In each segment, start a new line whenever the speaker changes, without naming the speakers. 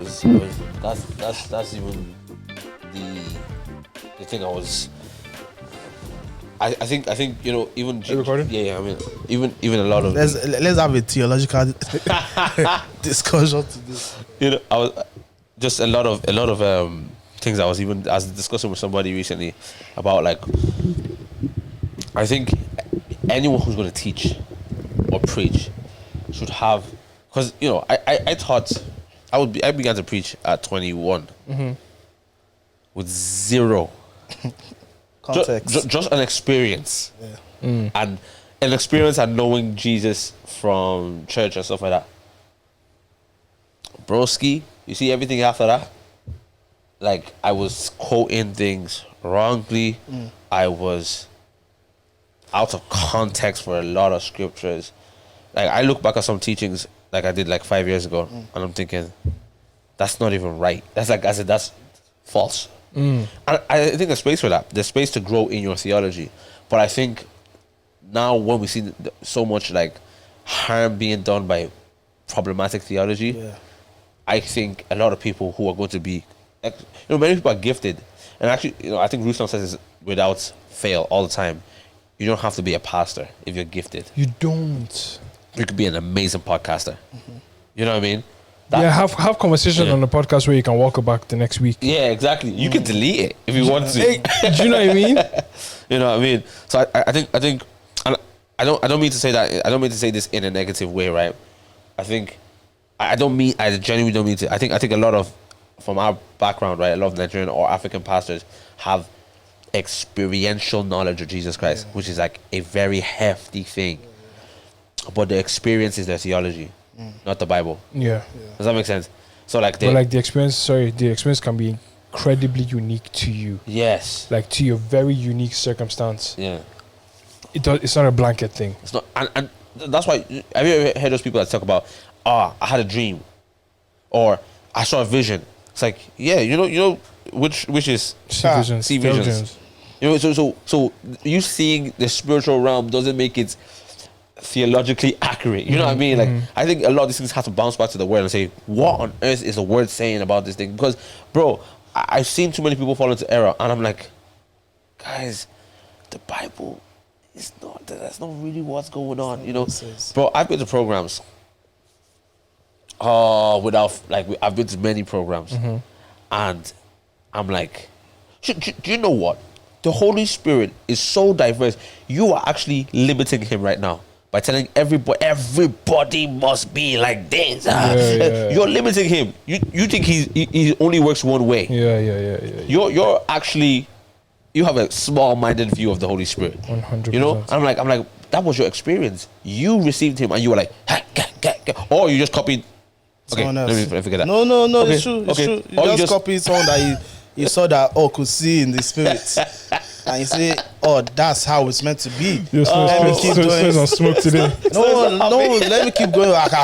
that's even the thing I was. I think even
Are you recording?
Yeah. I mean even a lot of
Let's have a theological discussion to this.
I was just a lot of things I was discussing with somebody recently about, like, I think anyone who's going to teach or preach should have, because I thought I began to preach at 21 with zero
Context.
just an experience, and an experience and knowing Jesus from church and stuff like that. Broski, you see everything after that. Like, I was quoting things wrongly. I was out of context for a lot of scriptures. Like, I look back at some teachings like I did like 5 years ago, and I'm thinking, that's not even right. That's like I said, that's false. And I think there's space for that. There's space to grow in your theology. But I think now when we see so much like harm being done by problematic theology, I think a lot of people who are going to be, many people are gifted, and actually, I think Ruslan says this without fail all the time. You don't have to be a pastor if you're gifted.
You don't.
You could be an amazing podcaster. You know what I mean?
Have conversation on the podcast where you can walk it back the next week.
Yeah, exactly. You can delete it if you want to.
Hey, do you know what I mean?
You know what I mean? So I think, and I don't mean to say that. I don't mean to say this in a negative way, right? I genuinely don't mean to. I think a lot of, from our background, right, a lot of Nigerian or African pastors have experiential knowledge of Jesus Christ, which is like a very hefty thing. But the experience is their theology, not the Bible.
Yeah.
Does that make sense? So like
the experience can be incredibly unique to you.
Yes.
Like, to your very unique circumstance.
Yeah.
It's not a blanket thing.
It's not, and that's why. Have you ever heard those people that talk about, I had a dream, or I saw a vision? It's like, yeah, which is
See visions.
So you seeing the spiritual realm doesn't make it theologically accurate. You know what I mean? Like, I think a lot of these things have to bounce back to the word and say, what on earth is the word saying about this thing? Because, bro, I've seen too many people fall into error, and I'm like, guys, the Bible is not. That's not really what's going on. Bro, I've been to programs. I've been to many programs, and I'm like, do you know what? The Holy Spirit is so diverse. You are actually limiting him right now by telling everybody must be like this. You're limiting him. You think he only works one way.
Yeah.
You're actually, you have a small-minded view of the Holy Spirit.
100%.
I'm like, that was your experience. You received him, and you were like, or you just copied.
Someone else.
Let me forget that.
No,
Okay,
it's true. It's
okay.
true. You just copied someone that you saw that could see in the spirit, and you say, that's how it's meant to be.
Let me keep doing on smoke today.
No, let me keep going. Let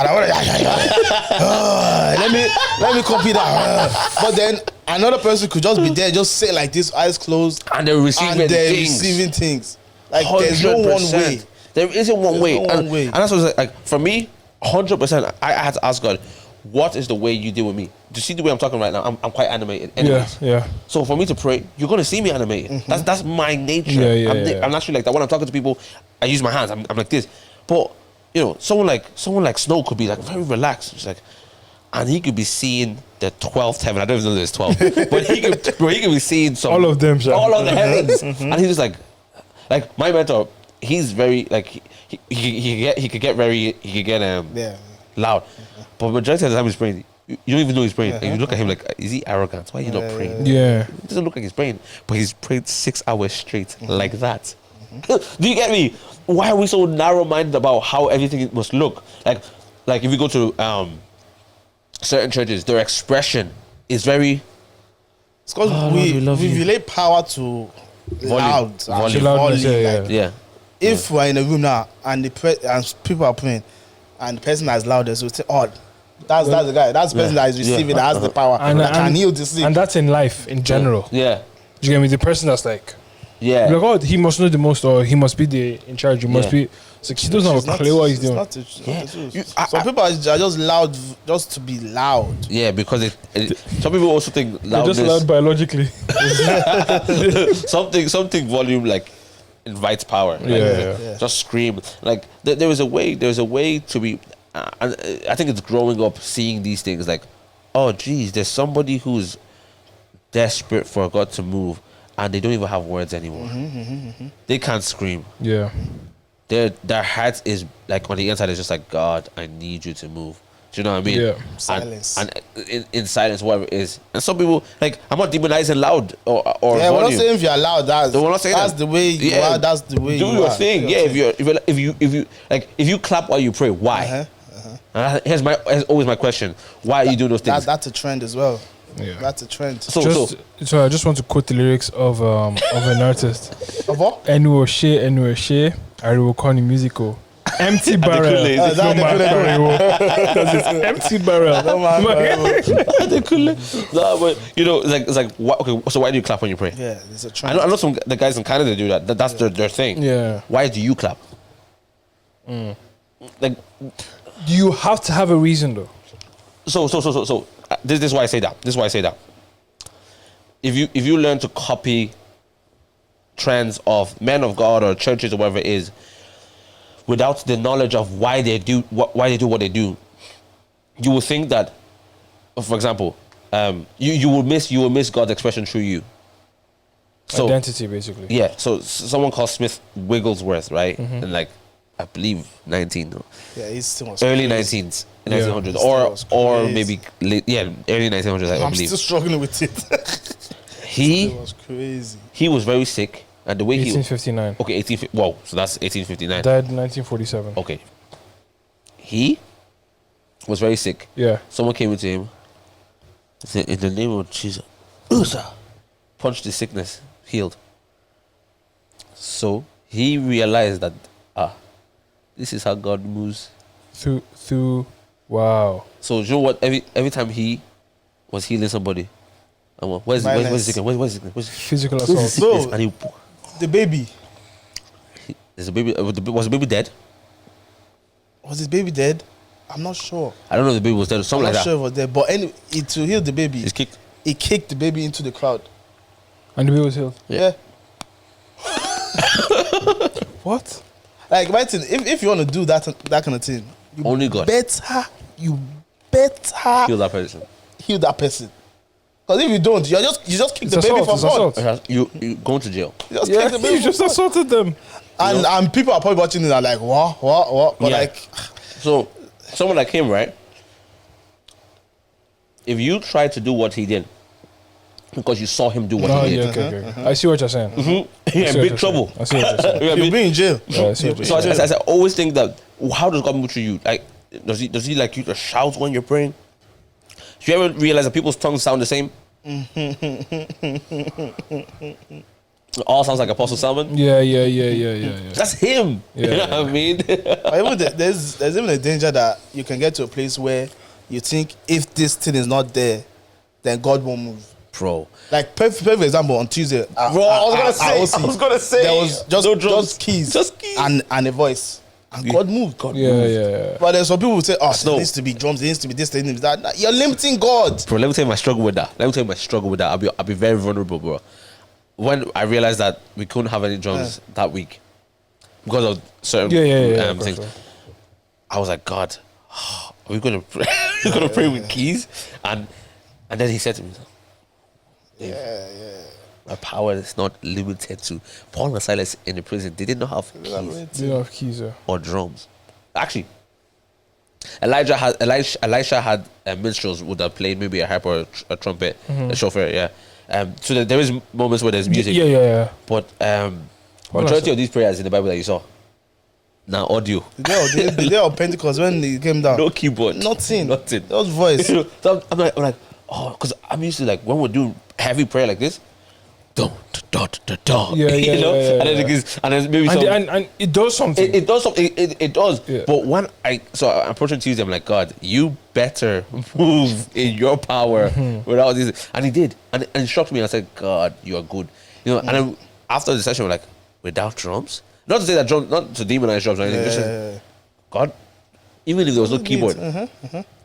me copy that. But then another person could just be there, just say like this, eyes closed,
and they're receiving
things. Like, there's no one way.
There isn't one way.
No one way.
And that's what like for me, 100%. I had to ask God, what is the way you deal with me? Do you see the way I'm talking right now? I'm quite animated. Anyways.
Yeah.
So for me to pray, you're gonna see me animated. That's my nature. I'm actually like that. When I'm talking to people, I use my hands. I'm like this. But someone like Snow could be like very relaxed. It's like, and he could be seeing the 12th heaven. I don't even know there's 12, but he could be seeing
all of them,
all of the heavens, and he's just like my mentor. He's very like he could get loud, but majority of the time he's praying. You don't even know he's praying, and you look at him like, is he arrogant? Why are you not praying?
Yeah,
it doesn't look like he's praying, but he's prayed 6 hours straight like that. Do you get me? Why are we so narrow-minded about how everything must look? Like if you go to certain churches, their expression is very.
It's because we relate power to loud.
Yeah.
If we're in a room now and people are praying, and the person that's loudest will say, that's the guy. That's the person that is receiving, that has the power, that can heal the sick.
And that's in life in general.
Yeah.
Do you get me? The person that's like,
Yeah.
Like, oh, he must know the most, or he must be in charge. He must
Yeah.
be. It's like she doesn't have a clue what he's doing.
Some people are just loud just to be loud.
Yeah, because some people also think
They're
loudness.
just loud biologically.
something volume like invites power. Like,
Yeah.
just scream. Like there is a way. There's a way to be. And I think it's growing up seeing these things. Like, oh, geez, there's somebody who's desperate for God to move, and they don't even have words anymore. They can't scream.
Yeah.
Their heart is like on the inside is just like, God, I need you to move. Do you know what I mean?
Yeah.
Silence.
And in silence, whatever it is. And some people, like, I'm not demonizing loud or
Yeah,
volume.
we're not saying if you're loud. That's
We're not saying
that's
that.
the way you
Yeah.
are. That's the way
Do
you
your
are.
thing.
Do
Yeah,
your thing.
if you clap while you pray, why? Here's always my question: why are you doing those things?
That's a trend as well.
Yeah.
That's a trend.
So
So I just want to quote the lyrics of an artist.
Of what?
Enuoshe, Ariwo Koni musical. Empty barrel.
Kool-Aid.
No man Ariwo. Because it's empty barrel.
No man.
No, but it's like what, okay. So why do you clap when you pray?
Yeah, there's a
I
trend.
know some the guys in Canada do that. That's their thing.
Yeah.
Why do you clap? Like
Do you have to have a reason though?
so. This is why I say that. This is why I say that. If you learn to copy trends of men of God or churches or whatever it is, without the knowledge of why they do what they do, you will think that, for example, you will miss God's expression through you. So
Identity, basically.
yeah, so someone called Smith Wigglesworth, right? And like I believe 19, no?
Yeah, he's still
Early
crazy.
19s,
Yeah.
1900s,
was
or
crazy.
maybe early 1900s. I
I'm
believe
still struggling with it. It
he
was crazy.
was very sick, and the way he
1859.
okay 18 whoa, so that's 1859.
Died in 1947.
Okay, he was very sick.
Yeah.
Someone came into him, said, "In the name of Jesus, Usa," punched the sickness, healed. So he realized that this is how God moves.
Through. Wow.
So you know what? Every time he was healing somebody, where's the sickness? Where's the sickness?
Physical
Where's the
assault.
sickness?
So-
And
The baby.
there's a baby. Was the baby dead?
Was his baby dead? I'm not sure.
I don't know if the baby was dead or
I'm
something
not
like
sure
that.
it was dead. But anyway, to heal the baby,
He's kicked.
he kicked the baby into the crowd.
And the baby was healed.
Yeah.
What?
Like, my thing, if you want to do that kind of thing, you
Only God.
better
Heal that person.
heal that person. Because if you don't, you just kick
It's
the baby
assault,
for
it's
fun.
assault.
You going to jail.
You just
Yeah,
kick the baby
you just
for fun.
assaulted them.
And people are probably watching it and are like, what? But
Yeah.
like,
So someone like him, right? If you try to do what he did, because you saw him do what
Oh,
he
yeah,
did,
okay. I see what you're saying.
you're
I
in
see what
big
you're
trouble.
saying. I see what you're saying.
You know what I
you'll
mean?
be in jail.
Yeah, I see what you're
So
saying.
I always think that, how does God move through you? Like, does he like you to shout when you're praying? Do you ever realize that people's tongues sound the same? It all sounds like Apostle Salmon.
Yeah.
That's him.
Yeah,
You know what I mean?
Or even there's even a danger that you can get to a place where you think if this thing is not there, then God won't move.
Bro.
Like perfect example on Tuesday.
Bro, I was gonna say.
there was
No drums.
just keys,
Just keys.
and a voice, and God moved. God moved.
Yeah.
But there's some people who say, "Oh,
Snow.
there needs to be drums, there needs to be this, there needs to be that." Nah, you're limiting God.
Bro, let me tell you my struggle with that. I'll be very vulnerable, bro. When I realized that we couldn't have any drums that week because of certain
Yeah.
things, I was like, God, are we gonna pray? We're gonna pray with keys? And then he said to me, my power is not limited to Paul and Silas in the prison. They did not have keys
They don't have keys, yeah.
or drums. Actually, Elisha had minstrels would have played maybe a harp or a trumpet, a shofar, yeah. So there is moments where there's music,
Yeah.
but
Well,
majority
that's-
of these prayers in the Bible that you saw, now audio,
The day of Pentecost when they came down,
no keyboard,
nothing.
nothing.
Just voice.
You know, so I'm like, oh, because I'm used to like when we're doing heavy prayer like this,
Yeah,
you know,
yeah,
and then
yeah.
it gives, and then maybe some.
And it does something.
It does something. It does.
Yeah.
But when I'm approaching Tuesday, I'm like, God, you better move in your power without this. And he did, and it shocked me. I said, God, you are good. You know, and after the session, we're like, without drums? Not to say that drums, not to demonize drums or anything. Just God, even if there was no keyboard,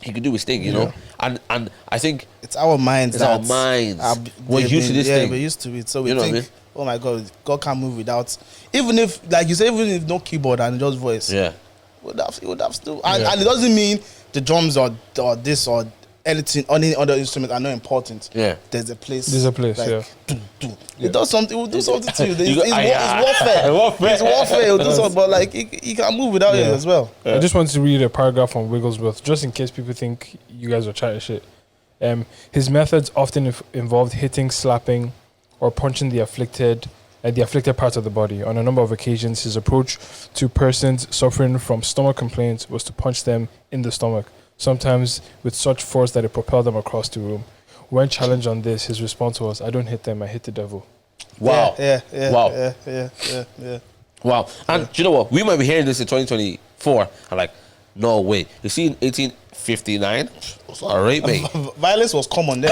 he could do his thing, you know. And I think
it's our minds.
It's our minds. We're used to this thing.
We're used to it, so we
You know
think,
what I mean?
oh my God, God can't move without. Even if, like you say, even if no keyboard and just voice,
Yeah.
It would have still. And it doesn't mean the drums or this or anything, any other instrument are not important.
Yeah.
There's a place.
Yeah.
It does something. It will do something to you. It's
warfare.
warfare. It's warfare. It will do something, but like he can move without it as well.
I just wanted to read a paragraph from Wigglesworth, just in case people think you guys are chatting shit. His methods often involved hitting, slapping, or punching the afflicted parts of the body. On a number of occasions, his approach to persons suffering from stomach complaints was to punch them in the stomach, sometimes with such force that it propelled them across the room. When challenged on this, his response was, "I don't hit them, I hit the devil."
Wow.
Yeah.
Wow. And do you know what? We might be hearing this in 2024. I'm like, no way. You see, in 1859, all right, mate.
Violence was common then.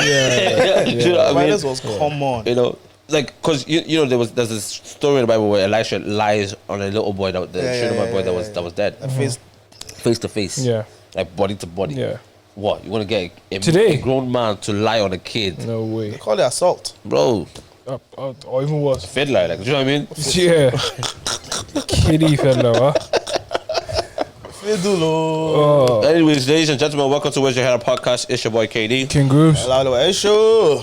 Do you know what I mean?
Violence was common.
You know, like, because you know there's this story in the Bible where Elisha lies on a little boy that that was dead, face to face, like body to body.
Yeah.
What, you want to get
Today?
a grown man to lie on a kid?
No way.
They call it assault,
bro.
Or even worse.
Fiddler, like, do you know what I mean?
Yeah. Kiddie fiddler, huh?
Fiddle.
Anyways, ladies and gentlemen, welcome to Where's Your Head podcast. It's your boy KD.
King Grooves.
Hello.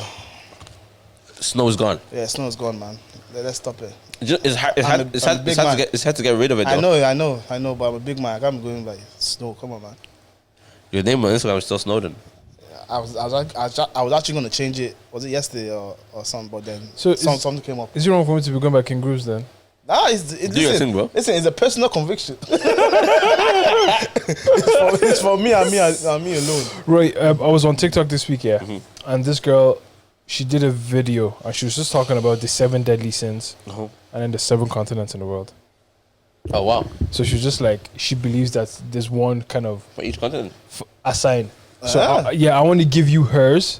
Snow's gone.
Yeah, snow's gone, man. Let's stop it.
It's hard to get rid of it, though.
I know, but I'm a big man. I can't be going by snow. Come on, man.
Your name on Instagram is still Snowden.
I was actually going to change it. Was it yesterday or something? But then something came up.
Is it wrong for me to be going by King Grooves then?
Nah,
Do your thing, bro.
Listen, it's a personal conviction. it's for me and me alone.
Right, I was on TikTok this week, and this girl, she did a video, and she was just talking about the 7 deadly sins, and then the 7 continents in the world.
Oh, wow.
So she was just like, she believes that there's one kind of
For each continent?
a sign. So I want to give you hers,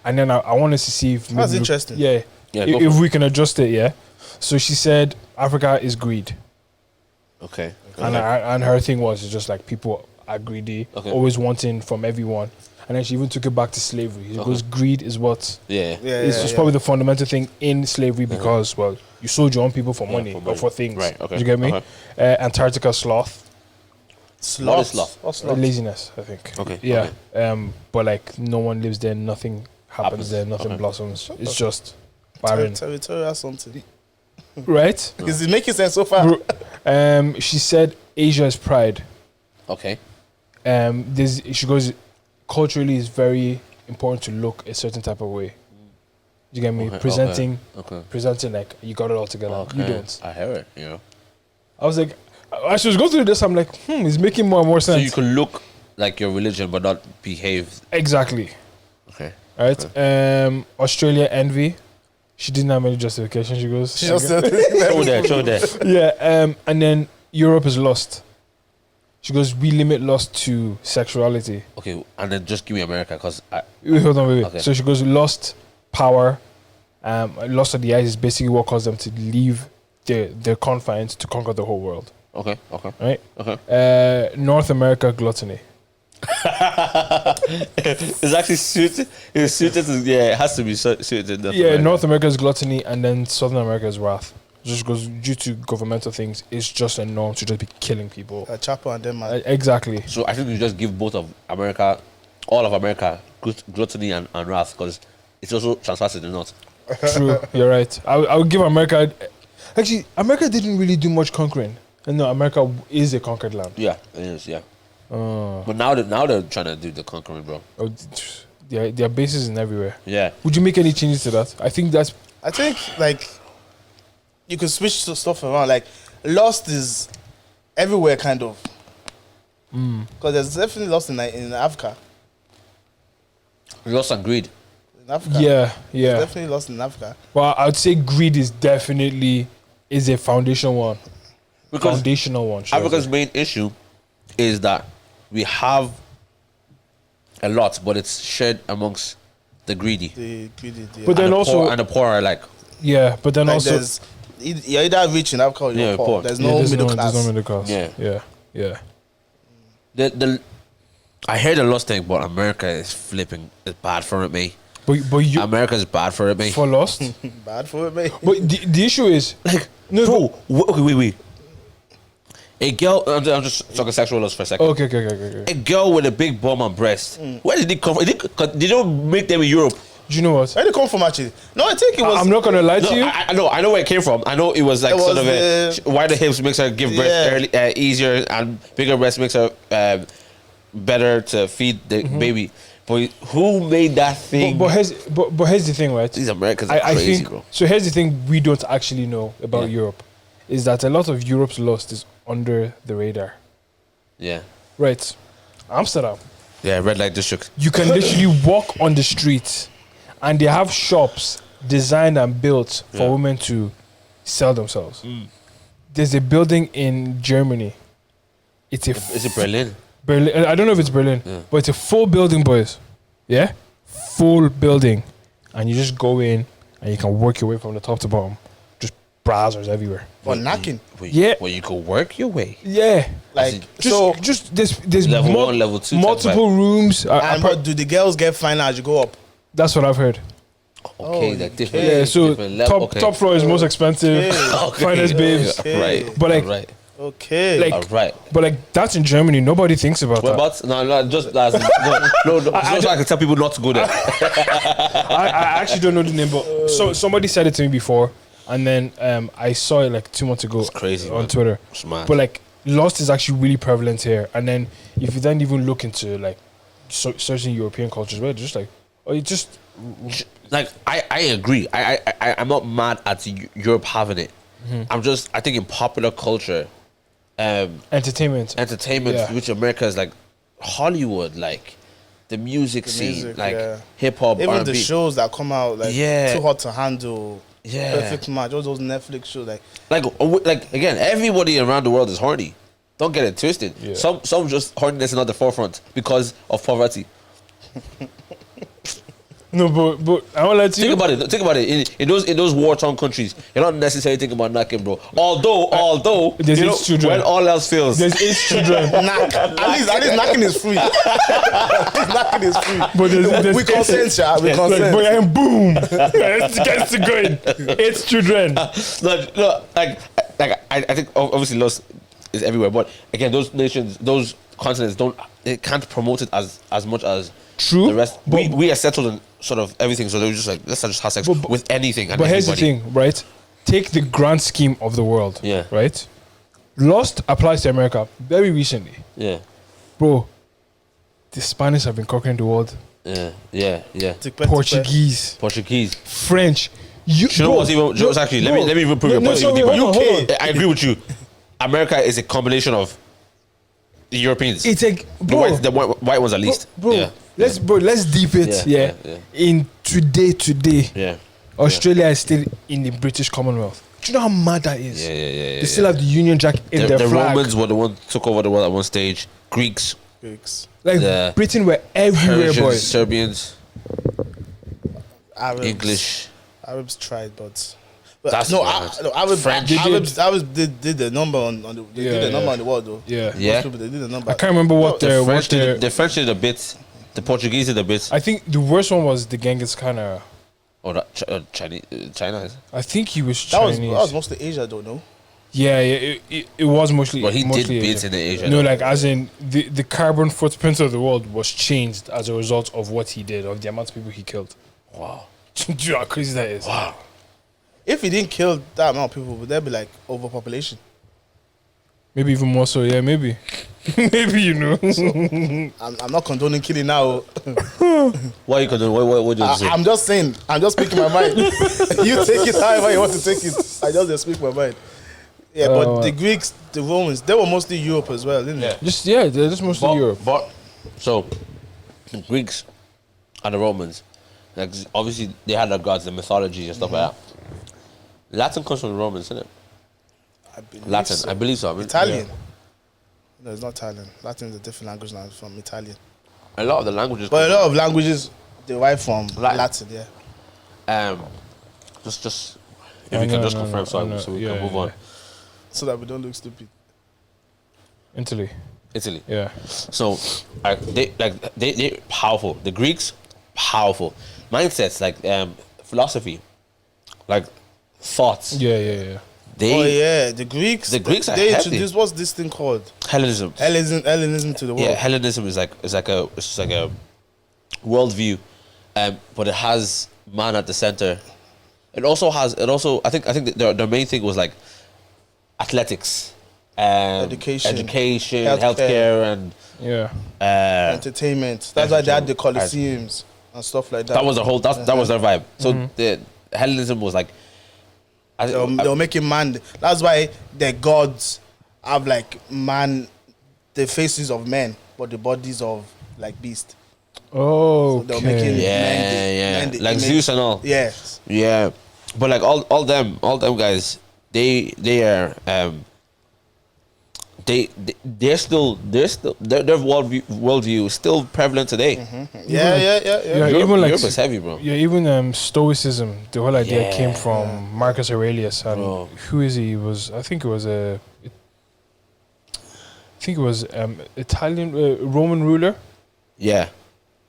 and then I want us to see if
that's interesting.
If we can adjust it. Yeah. So she said Africa is greed.
Okay.
And her thing was just like people are greedy, always wanting from everyone. And then she even took it back to slavery. Because greed is what it's probably the fundamental thing in slavery because you sold your own people for money or for things.
Right. Okay.
Do you get me? Antarctica sloth.
What is sloth?
What's sloth?
Laziness, I think.
Okay.
Yeah. But like no one lives there, nothing happens there, nothing blossoms. It's just barren.
Territorial something.
Right?
Is it making sense so far?
She said Asia is pride.
Okay.
She goes, culturally it's very important to look a certain type of way. You get me? Presenting like you got it all together.
Okay.
You don't.
I hear it, you know.
I was like, as she was going through this, I'm like, it's making more and more sense.
So you can look like your religion but not behave.
Exactly.
Okay.
Right?
Okay.
Australia envy. She didn't have any justification. She goes,
She just said
Show there.
yeah. And then Europe is lust. She goes, we limit lust to sexuality.
Okay, and then just give me America because
Hold on, wait.
Okay.
So she goes, lust, power, lust of the eyes is basically what caused them to leave their confines to conquer the whole world.
Okay.
Right?
Okay.
North America, gluttony.
It's actually suited. It's suited to, it has to be suited.
North America is gluttony, and then Southern America is wrath. Just because due to governmental things, it's just a norm to just be killing people.
Chapo and them, man.
Exactly.
So I think we just give both of America, all of America, gluttony and wrath because it's also transfers to the north.
True, you're right. I would give America. Actually, America didn't really do much conquering. And no, America is a conquered land.
Yeah, it is. Yeah. But now they're trying to do the conquering, bro.
Their bases in everywhere.
Yeah.
Would you make any changes to that? I think
like you could switch stuff around. Like lost is everywhere, kind of. Because there's definitely lost in Africa.
Lost and greed.
In Africa.
Yeah.
There's definitely lost in Africa.
Well, I would say greed is definitely a foundational one.
Africa's main issue is that we have a lot, but it's shared amongst the greedy.
The greedy,
But then
and
also
the poor are like.
Yeah, but then
like
also
you're either rich in Africa or you're poor.
poor.
There's no middle class.
There's no middle class.
Yeah.
Yeah.
I heard the lost thing, but America is bad for it, mate.
But you
America is bad for it, mate.
for Lost.
Bad for it, mate.
But the issue is
Like,
no,
bro, okay, wait. A girl, I'm just talking sexual loss for a second.
okay.
A girl with a big bum and breast. Where did it come from? They don't make them in Europe.
Do you know what?
Where did it come from, actually? No, I think it was.
I'm not gonna lie to you.
I know where it came from. I know it was like
It was
sort of wider hips makes her give birth early, easier, and bigger breast makes her better to feed the baby. But who made that thing?
But here's the thing, right?
These Americans are
I
crazy,
think,
bro.
so here's the thing we don't actually know about
Yeah.
Europe is that a lot of Europe's lost is under the radar.
Yeah,
Right. Amsterdam.
yeah. Red light district.
You can literally walk on the streets and they have shops designed and built for
Yeah.
women to sell themselves. There's a building in Germany. It's a
Is it Berlin?
Berlin. I don't know if it's Berlin,
Yeah.
but it's a full building, boys. Yeah, full building, and you just go in and you can work your way from the top to bottom. Just browsers everywhere.
For knacking.
Yeah.
Well, you could work your way.
Yeah,
Like,
just there's
Level 1, level 2,
multiple rooms.
but do the girls get finer as you go up?
That's what I've heard.
Okay,
Oh,
like different.
Yeah, so
different level.
top floor is most expensive,
Okay.
finest babes.
Right.
But like-
right.
Okay.
Like-
All right.
But like that's in Germany. Nobody thinks about
What
that.
about no, just as no, so I can tell people not to go there.
I actually don't know the name, but somebody said it to me before, and then I saw it like 2 months ago.
It's crazy,
on
man.
Twitter.
It's mad.
But like Lost is actually really prevalent here, and then if you then even look into like certain European cultures, where they're just like, oh, you just
Like I agree. I'm not mad at Europe having it. I think in popular culture,
entertainment.
entertainment, which America is like Hollywood, like the music scene,
music,
like
yeah.
hip hop,
Even
R&B.
the shows that come out, like
Yeah.
Too Hot to Handle,
Yeah.
Perfect Match, all those Netflix shows, like
like again, everybody around the world is horny. Don't get it twisted.
Yeah.
Some just horniness is not the forefront because of poverty.
No, but I won't let you.
Think about it. In those war-torn countries, you're not necessarily thinking about knacking, bro. Although
There's
you know,
8 children.
when all else fails,
There's 8 children,
knack. At least knacking is free. At least knacking is free.
but there's
We consent, yeah. We
like,
consent.
boy, and boom, it gets to going. 8 children.
no, I think obviously loss is everywhere, but again, those nations, those continents can't promote it as much as
True.
the rest.
But-
We are settled in sort of everything, so they were just like, let's just have sex with anything and
But here's the
everybody.
thing, right? Take the grand scheme of the world.
Yeah.
Right? Lost applies to America very recently.
Yeah,
Bro, the Spanish have been conquering the world.
yeah.
Portuguese,
Portuguese.
French.
You know what's even? Just actually, let me even prove your point even deeper.
Hold on.
I agree with you. America is a combination of the Europeans.
It's like, bro,
the white ones at least.
bro,
Yeah.
let's deep it.
Yeah,
Yeah.
yeah.
In today,
Yeah.
Australia is still in the British Commonwealth. Do you know how mad that is?
Yeah.
They still have the Union Jack in their
The
flag.
Romans were the ones who took over the world at one stage. Greeks,
Like
the
Britain were everywhere,
Persians,
boys.
Serbians,
Arabs.
English.
Arabs tried, but
That's
no,
mad.
Arabs.
French.
Arabs did the number on the they did the number on the world though.
Yeah.
Yeah.
Most people, they did the number.
I can't remember what
The
their
French did a bit. The Portuguese did a bit.
I think the worst one was the Genghis Khan era.
Oh, that Chinese, China is.
I think he was
That was
Chinese.
mostly Asia, though. No,
Yeah, it was mostly.
Well, he did
mostly
bits
Asia.
in the Asia.
No, like as in the carbon footprint of the world was changed as a result of what he did, of the amount of people he killed.
Wow.
Do you know how crazy that is?
Wow.
if he didn't kill that amount of people, would there be like overpopulation?
Maybe even more so. Yeah, maybe. Maybe
I'm not condoning killing now.
What are you gonna do? What do you say?
I'm just saying. I'm just speaking my mind. You take it however you want to take it. I just speak my mind. Yeah, but the Greeks, the Romans, they were mostly Europe as well, didn't they?
They're just mostly Europe.
But so the Greeks and the Romans, like obviously they had their gods, the mythology and stuff like that. Latin comes from the Romans, isn't it?
I believe
Latin,
so.
I believe so. I mean,
Italian. No, it's not Italian. Latin is a different language now from Italian.
a lot of the languages.
But a lot of languages derive from
Latin.
Latin, yeah.
Just If
I
you can
know,
just
no,
confirm,
no,
so,
I know.
so we
Yeah,
can move
yeah,
on.
yeah.
so that we don't look stupid.
Italy.
Italy.
Yeah.
So they powerful. The Greeks, powerful. Mindsets like philosophy, like thoughts.
Yeah, yeah, yeah.
They
Oh yeah, the Greeks.
The Greeks are
they
heavy.
introduced what's this thing called?
Hellenism.
Hellenism to the world.
Yeah, Hellenism is like a worldview, but it has man at the center. It also I think their main thing was like athletics,
Education,
healthcare, and
Yeah.
entertainment. That's why they had the Colosseums and stuff like that.
that was the whole that was their vibe. So the Hellenism was like
They were making man. That's why the gods have like man, the faces of men, but the bodies of like beast.
Oh,
they were making
yeah,
the
like
image.
Zeus and all.
Yes.
Yeah, but like all them guys, they are they're still their worldview is still prevalent today.
Yeah.
Yeah,
Europe,
even like
Europe is heavy, bro.
Yeah, even Stoicism. The whole idea
Yeah,
came from Marcus Aurelius, and
Bro.
who is he? I think it was Italian Roman ruler,
Yeah,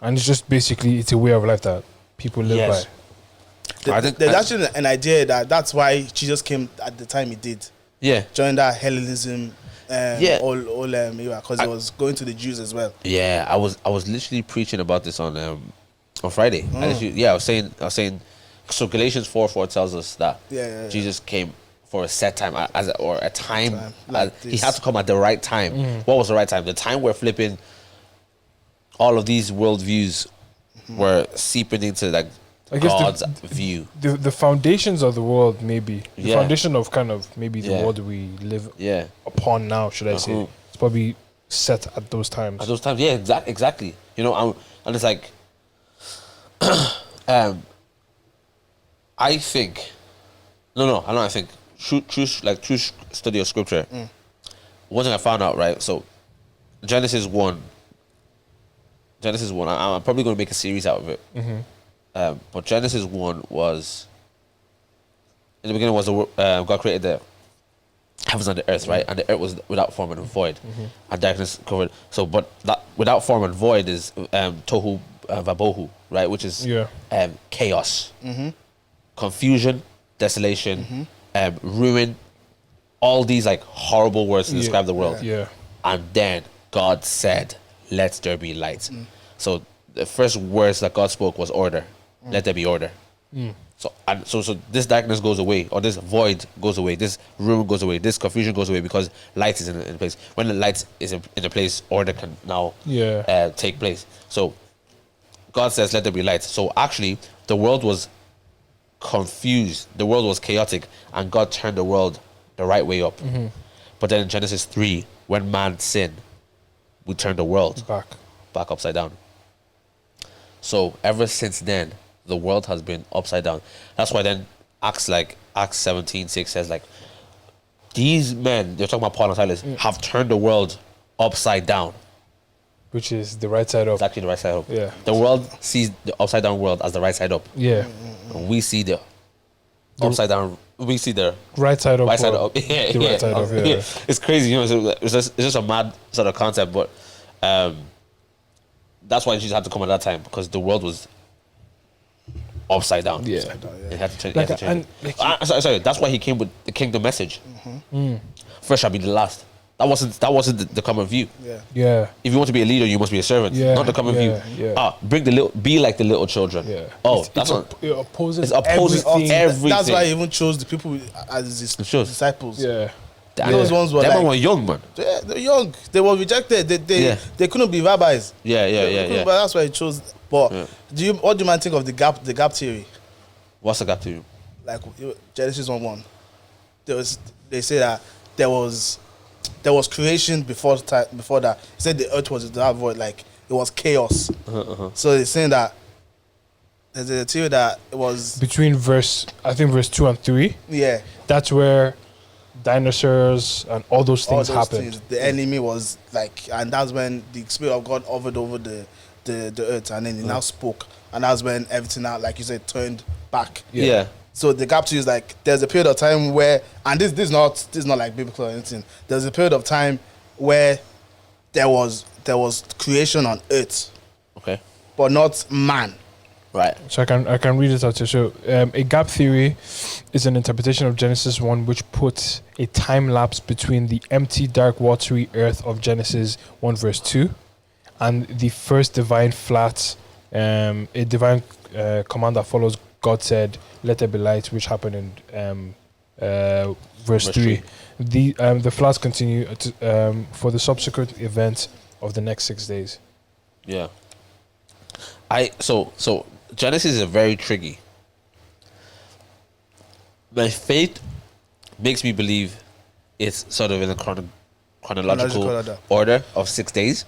and it's just basically it's a way of life that people live
Yes.
by.
There's actually an idea that's why Jesus came at the time he did.
yeah,
During that Hellenism,
Yeah.
all era, because it was going to the Jews as well.
yeah. I was literally preaching about this on Friday. I was saying so Galatians 4:4 tells us that
Yeah.
Jesus came for a set time or a time.
like
He
this.
had to come at the right time. What was the right time? The time where flipping all of these worldviews were seeping into like
I guess
God's view.
The foundations of the world, maybe the
Yeah.
foundation of kind of maybe the
Yeah.
world we live
Yeah.
upon now, should I say? It's probably set at those times.
At those times, yeah, exactly. You know, and it's like, I think, I think true study of scripture. One thing I found out, right? So, Genesis 1. I'm probably going to make a series out of it. But Genesis 1 was, in the beginning was God created the heavens and the earth, right? And the earth was without form and void, and darkness covered. So, but that without form and void is tohu vabohu, right? Which is chaos, confusion, desolation, ruin. All these like horrible words to describe the world.
Yeah.
And then God said, "Let there be light." So the first words that God spoke was order. Let there be order. So this darkness goes away, or this void goes away, this ruin goes away, this confusion goes away because light is in place. When the light is in a place, order can now take place. So God says, "Let there be light." So actually, the world was confused. The world was chaotic, and God turned the world the right way up. But then in Genesis 3, when man sinned, we turned the world back upside down. So ever since then, the world has been upside down. That's why then Acts 17:6 says like, these men, they're talking about Paul and Silas, have turned the world upside down.
Which is the right side up.
It's actually the right side up.
Yeah.
The world sees the upside down world as the right side up.
Yeah.
And we see the upside down. We see the
Right side up.
right side
world.
up. Yeah,
The right side up, yeah.
It's crazy, you know. It's just a mad sort of concept, but that's why Jesus had to come at that time, because the world was upside down.
Yeah.
He had to change.
Like,
he had to change it. Sorry. That's why he came with the kingdom message. First shall be the last. That wasn't the common view.
Yeah.
If you want to be a leader, you must be a servant.
Yeah,
Not the common view.
yeah.
Be like the little children.
Yeah.
Oh,
it opposes
It's opposes everything.
That's why he even chose the people as his
shows.
disciples.
Yeah.
Those ones were
Them
like,
were young, man.
they're young. They were rejected. They couldn't be rabbis.
Yeah.
But that's why he chose. But what do you man think of the gap theory?
What's the gap to you?
Like Genesis 1:1. They say that there was creation before that. He said the earth was without void, like it was chaos. So they're saying that there's a theory that it was
Between verse 2 and 3, that's where dinosaurs and all those things happened.
The enemy was like, and that's when the Spirit of God hovered over the earth, and then he now spoke, and that's when everything now, like you said, turned back.
Yeah.
So the gap theory is like there's a period of time where, and this is not like biblical or anything. There's a period of time where there was creation on earth,
Okay.
but not man.
Right.
So I can read it out to you. So a gap theory is an interpretation of Genesis 1 which puts a time lapse between the empty, dark, watery earth of Genesis 1 verse 2 and the first divine flat, a divine command that follows. God said, "Let there be light," which happened in verse 3. The flats continue for the subsequent events of the next 6 days.
Yeah. So Genesis is very tricky. My faith makes me believe it's sort of in a chronological order of 6 days.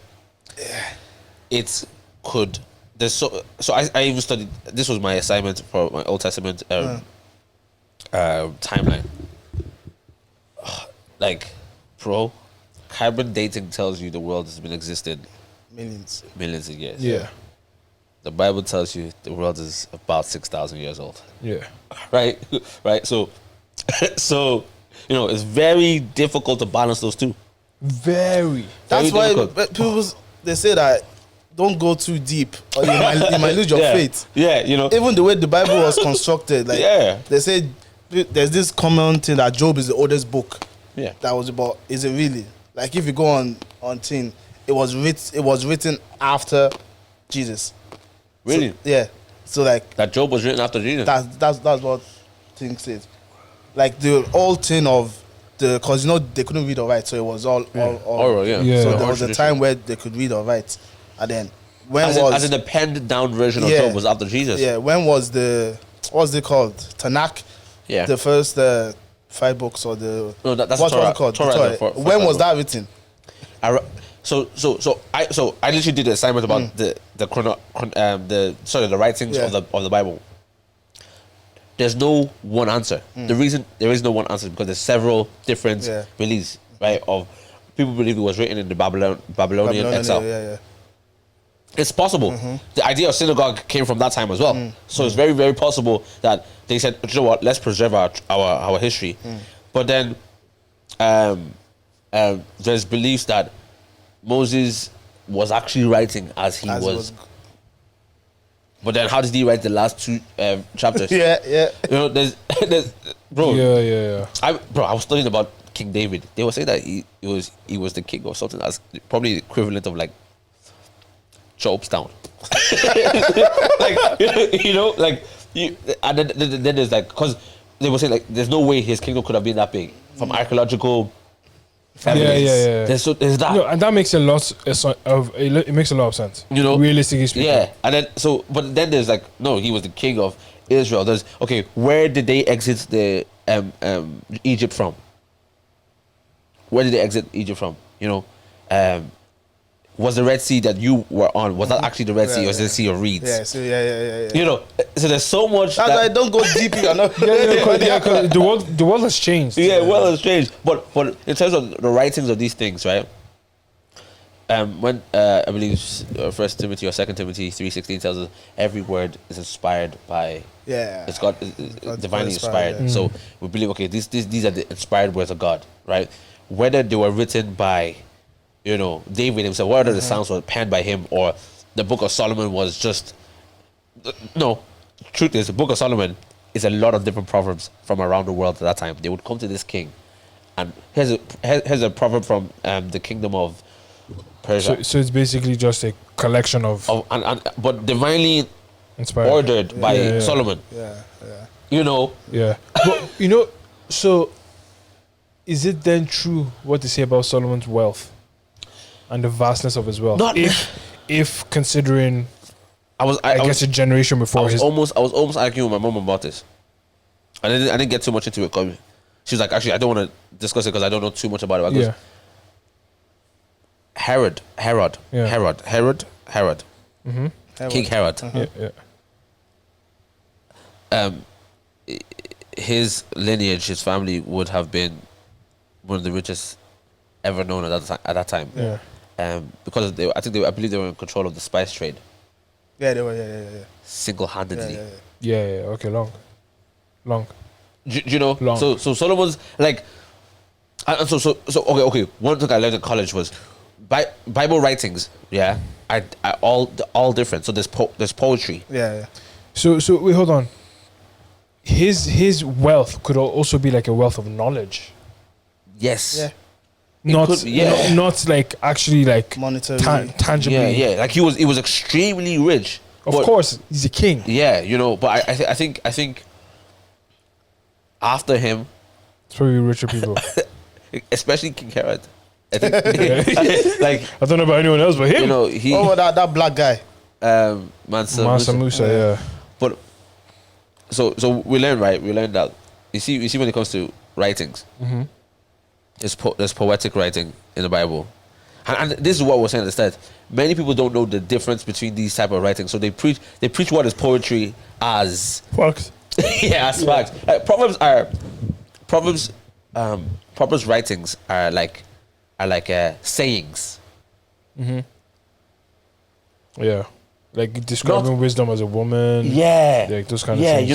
It's could there's so I even studied. This was my assignment for my Old Testament timeline. Like, bro, carbon dating tells you the world has been existing millions of years.
Yeah.
The Bible tells you the world is about 6,000 years old.
Yeah.
Right. So, it's very difficult to balance those two.
Very.
That's
Very
why
difficult.
people they say that don't go too deep or you might lose your faith.
Yeah,
Even the way the Bible was constructed, like they say there's this common thing that Job is the oldest book.
Yeah.
That was about, is it really? Like if you go on thing, it was written after Jesus.
Really?
So, yeah. So like
That Job was written after Jesus.
that's what thing says. Like the old thing of the, because they couldn't read or write, so it was all
Oral, yeah.
Yeah.
So
Oral
there was a
tradition.
time where they could read or write, and then when
as in the penned down version of Job was after Jesus.
Yeah, when was what's it called? Tanakh?
Yeah.
The first 5 books or the
No, that's
what's
Torah.
it called?
Torah
The
is the
Torah.
first
When was
book.
that written?
So I literally did an assignment about the writings
Yeah.
of the Bible. There's no one answer. The reason there is no one answer is because there's several different beliefs, right? Of people believe it was written in the Babylonian exile.
Yeah.
It's possible. The idea of synagogue came from that time as well. So it's very, very possible that they said, you know what, let's preserve our history. But then there's beliefs that Moses was actually writing as he was. But then how did he write the last 2 chapters?
Yeah.
There's bro.
Yeah.
I was studying about King David. They were saying that he was the king or something that's probably the equivalent of like Jobstown. And then there's like, because they were saying like there's no way his kingdom could have been that big from archaeological evidence.
Yeah.
There's that.
And that makes it makes a lot of sense. Realistically speaking.
Yeah, and then but then there's like, no, he was the king of Israel. There's where did they exit the Egypt from? Where did they exit Egypt from? Was the Red Sea that you were on, was that actually the Red Sea or was it the Sea of Reeds?
Yeah. So yeah.
So there's so much.
That's why I don't go deep. You know.
Because the world has changed.
Yeah, well, it's strange. But in terms of the writings of these things, right? When I believe First Timothy or Second Timothy 3:16 tells us every word is inspired by.
Yeah.
It's God, divinely inspired.
yeah.
So we believe, these are the inspired words of God, right? Whether they were written by, David himself, whether the Psalms were penned by him or the Book of Solomon was just. No, truth is, the Book of Solomon is a lot of different proverbs from around the world at that time. They would come to this king, and here's a proverb from the kingdom of Persia.
So it's basically just a collection of
but divinely
inspired,
ordered by Solomon.
Yeah.
Yeah. But so is it then true what they say about Solomon's wealth and the vastness of his wealth?
Not
if considering I guess a generation before
I was almost arguing with my mom about this. I didn't get too much into it because she was like, actually, I don't want to discuss it because I don't know too much about it.
Yeah.
Herod.
Mm-hmm.
King Herod.
Yeah.
His lineage, his family would have been one of the richest ever known at that time.
Yeah.
Because I believe they were in control of the spice trade.
Yeah, they were. Yeah.
Single-handedly.
Yeah. Okay, long. Long.
Do you know?
Long.
So Solomon's like, and so okay. One thing I learned in college was Bible writings. Yeah, are all different. So there's poetry.
Yeah.
So wait, hold on. His wealth could also be like a wealth of knowledge.
Yes.
Yeah.
Not like actually like
Monetary.
tangibly.
Yeah. Like he was extremely rich.
Of
but-
course, he's a king.
Yeah, but I think after him,
It's probably richer people.
especially King Herod, I think like
I don't know about anyone else, but him.
he
Oh, that black guy.
Mansa
Musa, yeah.
But so we learned that you see when it comes to writings, there's poetic writing in the Bible, and this is what we're saying at the start. Many people don't know the difference between these type of writings, so they preach what is poetry as
Fucked.
as facts. Like, Proverbs writings are like sayings.
Yeah. Like describing wisdom as a woman.
Yeah,
Like those kind of things.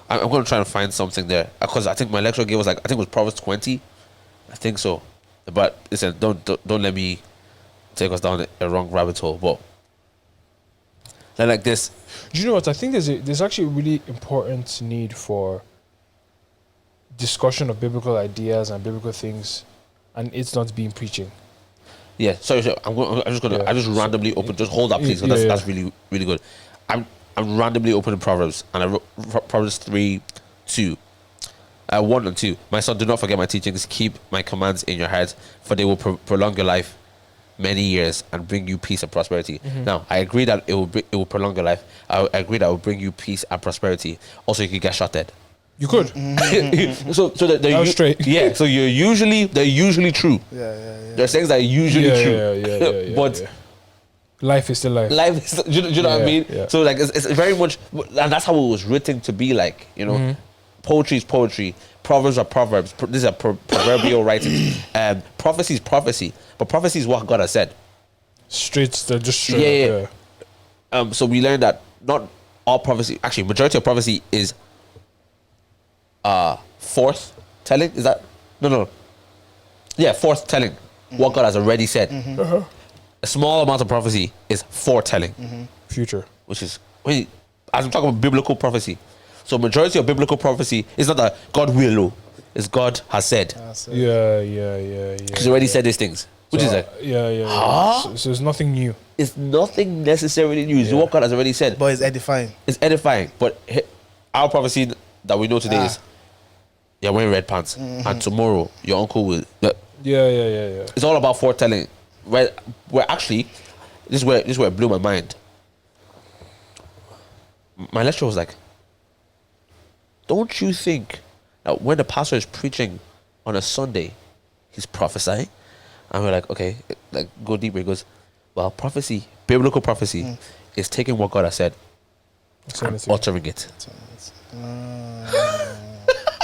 I'm going to try and find something there because I think my lecturer gave us it was Proverbs 20, I think so. But listen, don't let me take us down a wrong rabbit hole. But like this,
Do you know what? I think there's actually a really important need for discussion of biblical ideas and biblical things, and it's not being preaching.
yeah. Sorry, I just randomly open. Just hold up, please. 'Cause
Yeah,
that's really really good. I'm randomly opening Proverbs, and I wrote Proverbs 3:2. 1 and 2. My son, do not forget my teachings. Keep my commands in your heart, for they will prolong your life many years and bring you peace and prosperity. Now, I agree that it will prolong your life. I agree that it will bring you peace and prosperity. Also, you could get shot dead.
You could.
so
That was straight.
Yeah. So they're usually true.
Yeah.
There's things that are usually true.
Yeah.
But
yeah. Life is still life.
life is, do you know what I
Yeah,
mean?
yeah.
So like it's very much, and that's how it was written to be. Like poetry is poetry, proverbs are proverbs. These are proverbial writings. Prophecy is prophecy, but prophecy is what God has said.
They're just straight up,
Yeah. So we learned that not all prophecy, actually majority of prophecy is forth telling. Is that no? Yeah, forth telling what God has already said. A small amount of prophecy is foretelling,
Future.
which is as I'm talking about biblical prophecy. So majority of biblical prophecy is not that God will, it's God has said.
Yeah.
He's already said these things, which is like
Yeah.
Huh?
So it's nothing new.
it's nothing necessarily new. It's what God has already said.
But it's edifying.
It's edifying. But our prophecy that we know today is you're wearing red pants, and tomorrow your uncle will.
Yeah.
It's all about foretelling. Where actually, this is where it blew my mind. My lecturer was like, "Don't you think that when the pastor is preaching on a Sunday, he's prophesying?" And we're like, "Okay, like go deeper." He goes, "Well, prophecy, biblical prophecy, is taking what God has said and altering it."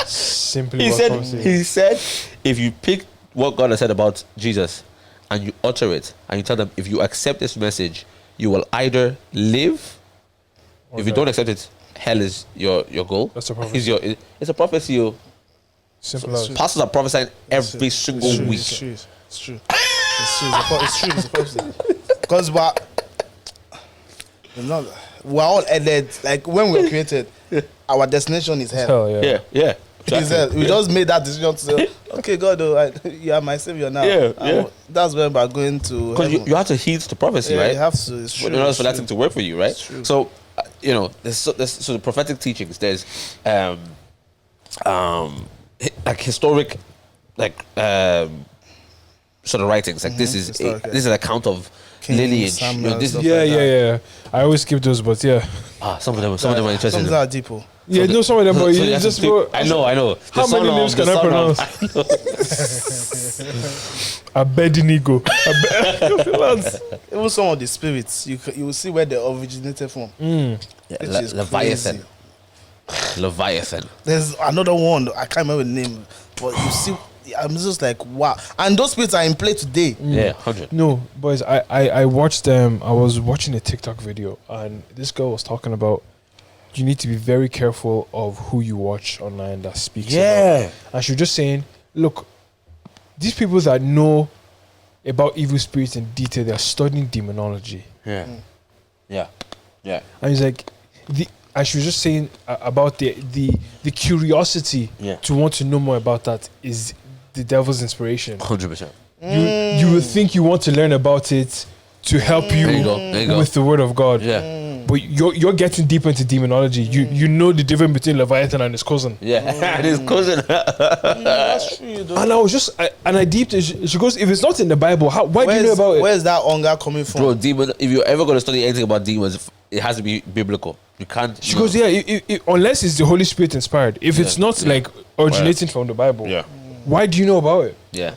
Simply
He
what
said,
prophecy.
he said, if you pick what God has said about Jesus and you utter it and you tell them, if you accept this message, you will either live. If you
Okay.
don't accept it, hell is your goal.
That's a prophecy.
It's a prophecy.
Simple as.
Pastors are prophesying every single week.
It's true. It's true. It's a prophecy. Because we're all headed. Like when we were created, our destination is hell.
Hell yeah.
Yeah.
Is hell. We just made that decision to say, okay, God, you are my savior now.
Yeah,
And
yeah.
that's when we're going to
Because
heaven.
you have to heed to prophecy,
Yeah,
right?
you have to. It's true.
In order
it's
for that
true.
thing to work for you, right?
It's true.
So, there's the prophetic teachings. There's like historic, like sort of writings. Like this is
Historic,
this is an account of
King
lineage.
Samuel,
This
stuff
is,
like
Yeah. I always skip those, but yeah.
some of them are interesting.
Some of them are deep. Oh.
Yeah, no, some of them, but
So
you
have
just
to
go.
I know.
How many names can I pronounce? Abednego. Lads.
Even some of the spirits, you will see where they originated from. Which is
Leviathan.
crazy.
Leviathan.
There's another one, I can't remember the name, but you see, I'm just like, wow. And those spirits are in play today.
Yeah, 100.
No, boys, I watched I was watching a TikTok video, and this girl was talking about you need to be very careful of who you watch online that speaks about.
Yeah.
And she was just saying, look, these people that know about evil spirits in detail, they're studying demonology.
Yeah. Yeah. Yeah.
And he's like, and she was just saying about the curiosity
Yeah.
to want to know more about that is the devil's inspiration.
100%.
You would think you want to learn about it to help you,
There you go. There you go.
with the word of God.
Yeah.
But you're getting deeper into demonology. You know the difference between Leviathan and his cousin.
Yeah. And his cousin.
That's true, though.
And I was just, I deeped it. She goes, if it's not in the Bible, why do you know about it?
Where's that hunger coming from?
Bro, demon. If you're ever going to study anything about demons, it has to be biblical. You can't.
She goes, yeah, unless it's the Holy Spirit inspired. If it's not like originating from the Bible,
Yeah.
why do you know about it?
Yeah.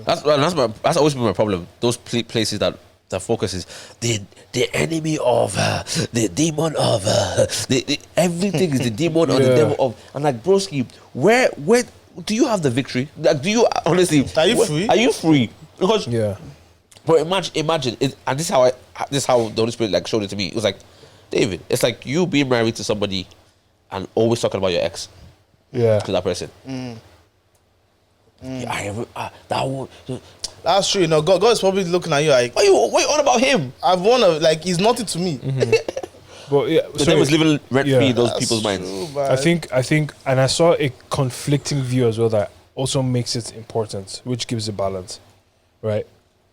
That's always been my problem. Those places that focus is the enemy of the demon of everything is the demon or the
Yeah.
devil of. And like, broski, where do you have the victory? Like, do you honestly?
Are you free?
Are you free? Because
Yeah.
but imagine it, and this is how the Holy Spirit like showed it to me. It was like, David, it's like you being married to somebody and always talking about your ex
Yeah.
to that person. Yeah, that one.
That's true. You know, God is probably looking at you like,
What you on about him?
I've won. Like, he's nothing to me.
But yeah,
The devil's living rent free in those
That's
people's minds.
true,
I
man.
think, and I saw a conflicting view as well that also makes it important, which gives a balance, right?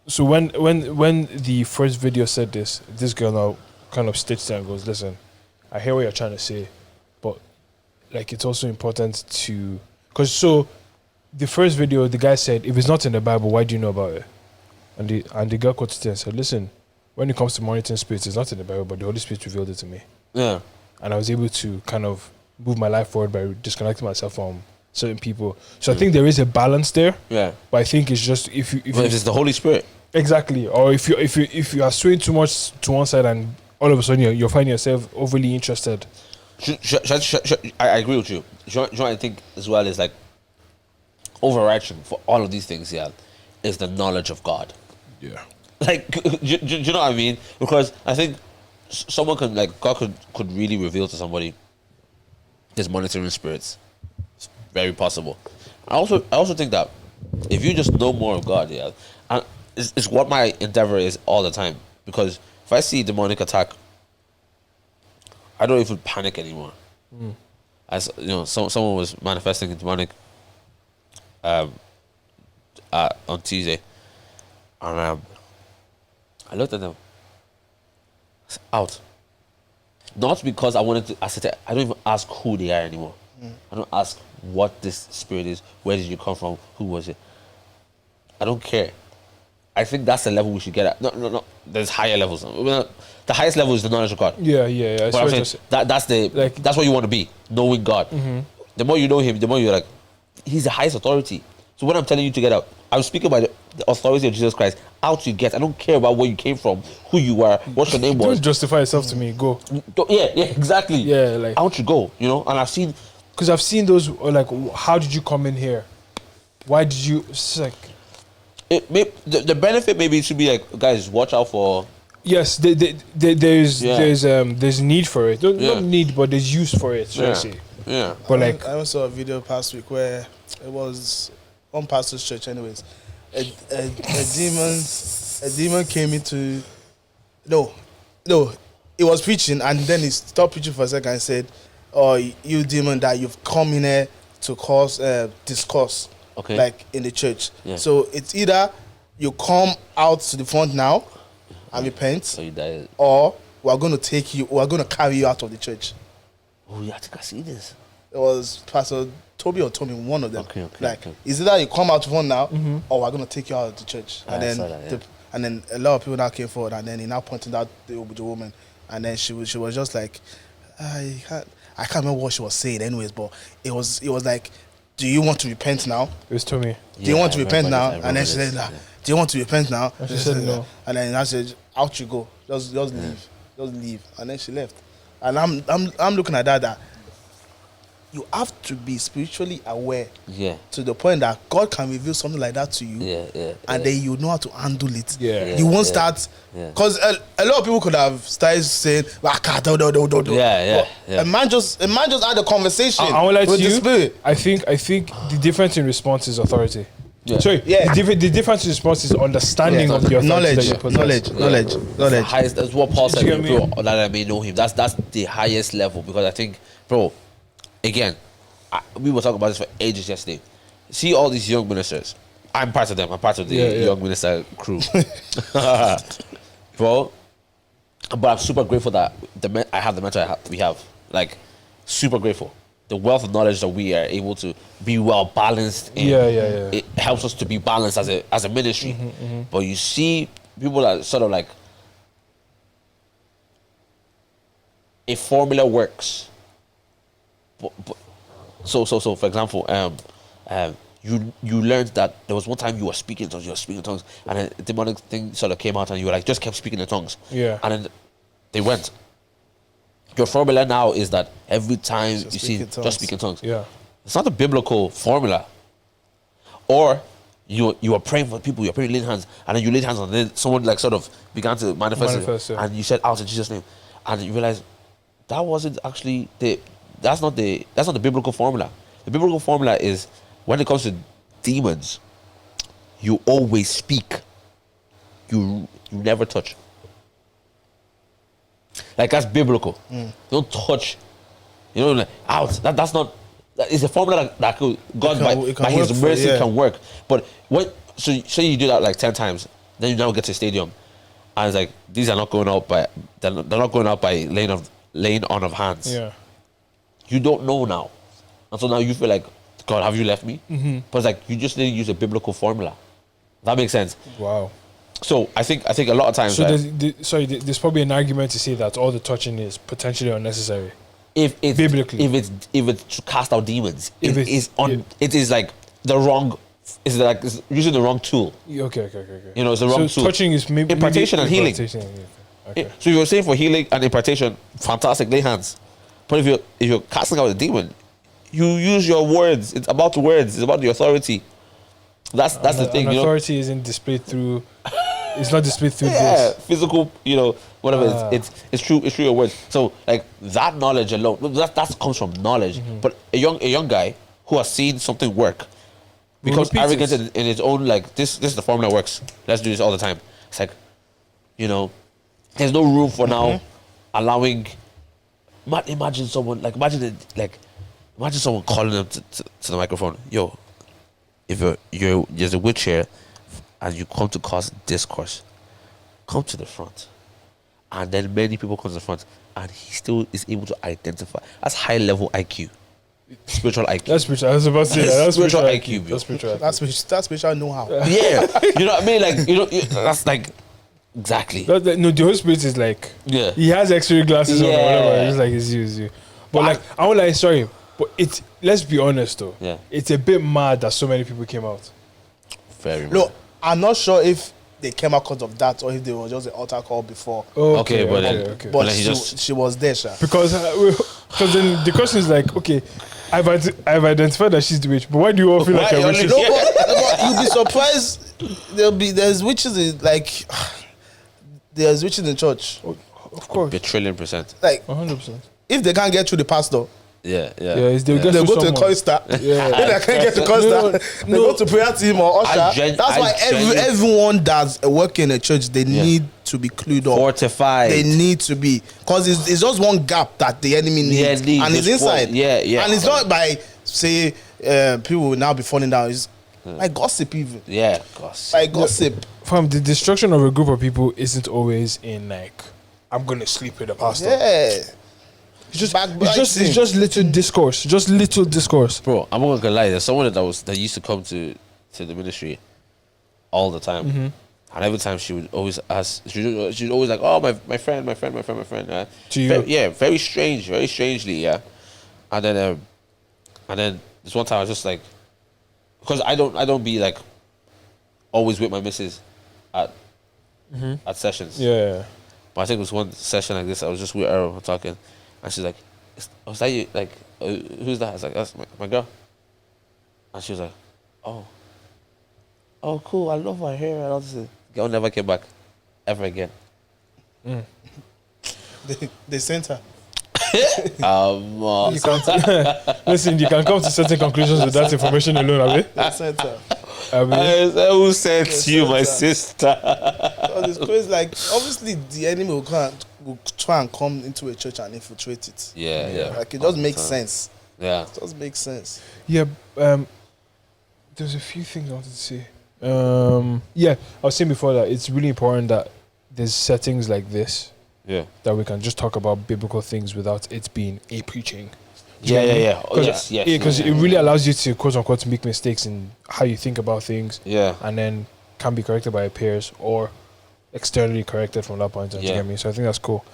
So when the first video said this girl now kind of stitched there and goes, listen, I hear what you're trying to say, but like it's also important to, because so the first video the guy said, if it's not in the Bible, why do you know about it? And the girl quoted it and said, listen, when it comes to monitoring spirits, it's not in the Bible, but the Holy Spirit revealed it to me.
Yeah.
And I was able to kind of move my life forward by disconnecting myself from certain people. So I think there is a balance there,
Yeah.
but I think it's just if
But if it's the Holy Spirit.
exactly, or if you are swaying too much to one side and all of a sudden you're finding yourself overly interested.
I agree with you. You know what I think as well is like overarching for all of these things, yeah, is the knowledge of God.
Yeah.
Like, do you know what I mean? Because I think someone can, like, God could really reveal to somebody his monitoring spirits. It's very possible. I also think that if you just know more of God, yeah, and it's what my endeavor is all the time. Because if I see demonic attack, I don't even panic anymore. As you know, someone was manifesting demonic on Tuesday, and I looked at them. It's out. Not because I wanted to. I don't even ask who they are anymore. I don't ask what this spirit is. Where did you come from? Who was it? I don't care. I think that's the level we should get at. No. There's higher levels. The highest level is the knowledge of God.
Yeah.
But I'm saying that's what you want to be, knowing God. The more you know Him, the more you're like, He's the highest authority. So when I'm telling you to get out, I'm speaking by the authority of Jesus Christ. Out you get. I don't care about where you came from, who you are, what your name was.
Don't justify yourself to me. Go.
Yeah, exactly.
Yeah, like
Out you go, you know. And I've seen,
because I've seen those like, how did you come in here? Why did you? It's like,
the benefit maybe should be like, guys, watch out for.
yes, there's need for it. Not need, but there's use for it. Should I say?
Yeah.
But like,
I saw a video past week where it was on pastor's church. Anyways, a demon came into. No, he was preaching and then he stopped preaching for a second and said, "Oh, you demon, that you've come in here to cause discourse,
Okay.
like in the church.
Yeah.
So it's either you come out to the front now and repent,
So you die.
or we're going to carry you out of the church."
Oh yeah, I think I see this.
It was Pastor Toby or Tommy, one of them.
Okay,
like,
okay.
is it that you come out front now, or we're gonna take you out of the church?
I
And
saw
then,
that, yeah.
and then a lot of people now came forward, and then he now pointed out the woman, and then she was just like, I can't remember what she was saying, anyways, but it was like, do you want to repent now?
it was Tommy.
Do you want to repent now?
I
And then
remember
she said,
this,
nah.
yeah.
Do you want to repent now?
And she said no.
And then I said, out you go. Just leave. Just leave. And then she left. And I'm looking at that. you have to be spiritually aware
Yeah.
to the point that God can reveal something like that to you,
Yeah.
and then you know how to handle it.
Yeah.
You won't start, because a lot of people could have started saying, do.
Yeah.
A man just had a conversation
I won't lie to
with the
you.
spirit.
I think the difference in response is authority.
Yeah.
Sorry,
Yeah.
the difference in response is understanding of the authority that you possess.
Knowledge.
That's what Paul said,
Do you get me?
bro, that I may know him. That's the highest level, because I think, bro, again, we were talking about this for ages yesterday. See all these young ministers. I'm part of them. I'm part of the young minister crew. Bro, but I'm super grateful that I have the mentor we have. Like, super grateful. The wealth of knowledge that we are able to be well balanced in.
Yeah.
It helps us to be balanced as a ministry. But you see people that sort of like, a formula works. But so for example, you learned that there was one time you were speaking in tongues, and then a demonic thing sort of came out, and you were like, just kept speaking in tongues.
Yeah.
And then they went. Your formula now is that every time
Just
you
speak
see,
in tongues.
just speak in tongues.
Yeah.
It's not a biblical formula. Or you were praying for people, you're praying, laying hands, and then you laid hands on, and then someone like sort of began to manifest,
yeah.
and you said out in Jesus' name, and you realize that wasn't actually that's not the biblical formula. The biblical formula is, when it comes to demons, you always speak. You never touch. Like, that's biblical. Don't touch. You know, like, out. That's not. That is a formula that could, God by His mercy can work. But so you do that like 10 times, then you now get to a stadium, and it's like, these are not going out by they're not going out by laying on of hands.
Yeah.
You don't know now, and so now you feel like, God, have you left me? But it's like, you just didn't use a biblical formula. That makes sense.
Wow.
So I think a lot of times,
So there's probably an argument to say that all the touching is potentially unnecessary.
if it's
biblically,
if it's to cast out demons,
If
it
it's-
is like the wrong. It's using the wrong tool.
Okay.
You know, it's the wrong
So
tool.
touching is maybe
Impartation and healing.
impartation, yeah. Okay.
So you were saying for healing and impartation, fantastic, lay hands. But if you're casting out a demon, you use your words. It's about the words. It's about the authority. That's the thing.
An
You know,
authority isn't displayed through. It's not displayed through
yeah,
this.
physical. You know, whatever. It's true. It's through your words. So like that knowledge alone, that comes from knowledge. But a young guy who has seen something work becomes
repeat
arrogant
it.
in his own, like, this is the formula works. Let's do this all the time. It's like, you know, there's no room for now allowing. Imagine someone imagine someone calling them to the microphone. Yo, if you're there's a witch here, and you come to cause discourse, come to the front. And then many people come to the front, and he still is able to identify. That's high level IQ, spiritual IQ.
That's spiritual. I was about to say that. That's
Spiritual
spiritual
IQ, bro.
That's spiritual.
That's spiritual know-how.
Yeah, you know what I mean. Like, you know, that's like exactly.
No, the Holy Spirit is like,
Yeah.
he has X-ray glasses on or
Yeah.
whatever. It's like, it's you. But like, I won't lie, sorry, but it's, let's be honest though.
Yeah.
It's a bit mad that so many people came out.
Very.
No, I'm not sure if they came out because of that or if they were just an altar call before.
Okay, but then-
But
then he
she was there, sha.
Because then the question is like, okay, I've identified that she's the witch, but why do you all feel like
Why
I'm
you
witches?
only-
No, but you'll be surprised. There's witches in, like, there's witches in church.
Of course,
A trillion%.
Like,
100%.
if they can't get through the pastor,
Yeah.
Yeah, it's they'll get
they'll
through
go to the
someone.
chorister.
Yeah.
If they can't get to chorister, they go to prayer team or usher. That's why everyone that's working in a church, they need to be clued up.
Fortified.
They need to be, because it's just one gap that the enemy needs,
Yeah,
and it's
just
inside.
one. Yeah.
And it's not by say people will now be falling down. It's like gossip, even
Yeah, gosh.
like gossip.
Fam, the destruction of a group of people isn't always in like, I'm gonna sleep with the pastor.
Yeah,
It's just,
Backbiting.
it's just little discourse. Just little discourse.
Bro, I'm not gonna lie. There's someone that used to come to the ministry all the time, and every time she would always ask. She'd always like, "Oh, my friend."
To you?
Yeah, very strangely, yeah. And then this one time I was just like, because I don't be like always with my missus at sessions.
Yeah.
But I think it was one session like this. I was just with her talking, and she's like, Was that you? Like, who's that? I was like, that's my girl. And she was like, oh, cool. I love my hair. And all this. Girl never came back, ever again.
They sent her.
You can't, listen, you can come to certain conclusions with that information alone, Abi.
They sent her.
Who sent you, my sister?
Oh, it's crazy. Like, obviously, the enemy will try and come into a church and infiltrate it.
Yeah.
Like, it just makes sense.
Yeah.
It just makes sense.
Yeah, there's a few things I wanted to say. Yeah, I was saying before that it's really important that there's settings like this
Yeah.
that we can just talk about biblical things without it being a preaching.
Yeah. Oh, yes.
Because it really allows you to quote unquote make mistakes in how you think about things.
Yeah.
And then can be corrected by your peers or externally corrected from that point on. You get me? So I think that's cool.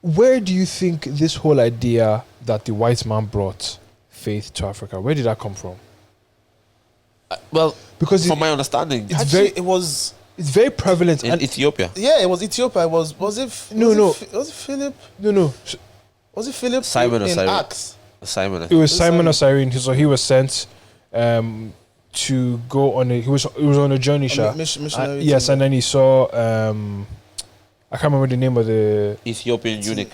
Where do you think this whole idea that the white man brought faith to Africa, where did that come from?
Well,
Because
from my understanding,
Actually, it was.
it's very prevalent.
in
And
Ethiopia.
Yeah, it was Ethiopia. It was it?
No.
Was it Philip?
no.
Was it Philip?
Simon or
in
Cyrene?
Acts?
Simon.
It was Simon of Cyrene. So he was sent to go on he was on a journey, Sha.
Missionary.
Yes, and then he saw I can't remember the name of the
Ethiopian eunuch.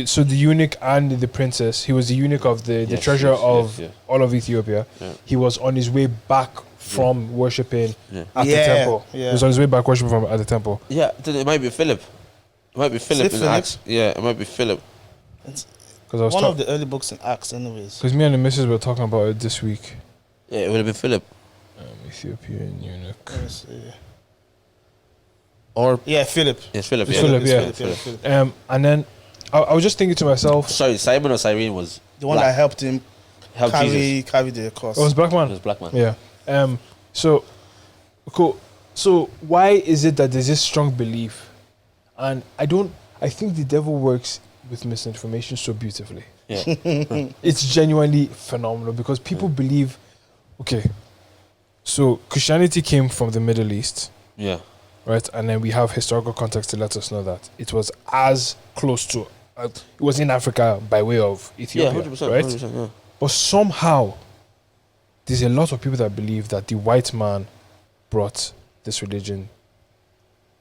so the eunuch and the princess. He was the eunuch of the
Yes,
treasurer
yes,
of
yes.
all of Ethiopia.
Yeah.
He was on his way back from worshiping
Yeah.
at the
Yeah,
temple.
yeah.
He was on his way back worshiping at the temple.
Yeah, then it might be Philip. It might be Philip in
Philip?
Acts. Yeah, it might be Philip.
Because I was
One of the early books in Acts, anyways.
because me and the missus were talking about it this week.
Yeah, it would have been Philip.
Ethiopian eunuch.
Let me see.
Or
Yeah, Philip.
yes, Philip.
It's
Yeah,
Philip,
it's
yeah.
Philip.
And then I was just thinking to myself,
Sorry, Simon or Cyrene was
The one
black.
that helped him
Helped Jesus.
carry the cross.
oh, it's black
It
man.
was black man.
Yeah. So, cool. So, why is it that there's this strong belief? And I think the devil works with misinformation so beautifully.
Yeah.
It's genuinely phenomenal because people believe, okay, so Christianity came from the Middle East,
Yeah.
right? And then we have historical context to let us know that it was as close to, it was in Africa by way of
Yeah,
Ethiopia,
100%.
right?
100%, yeah.
But somehow, there's a lot of people that believe that the white man brought this religion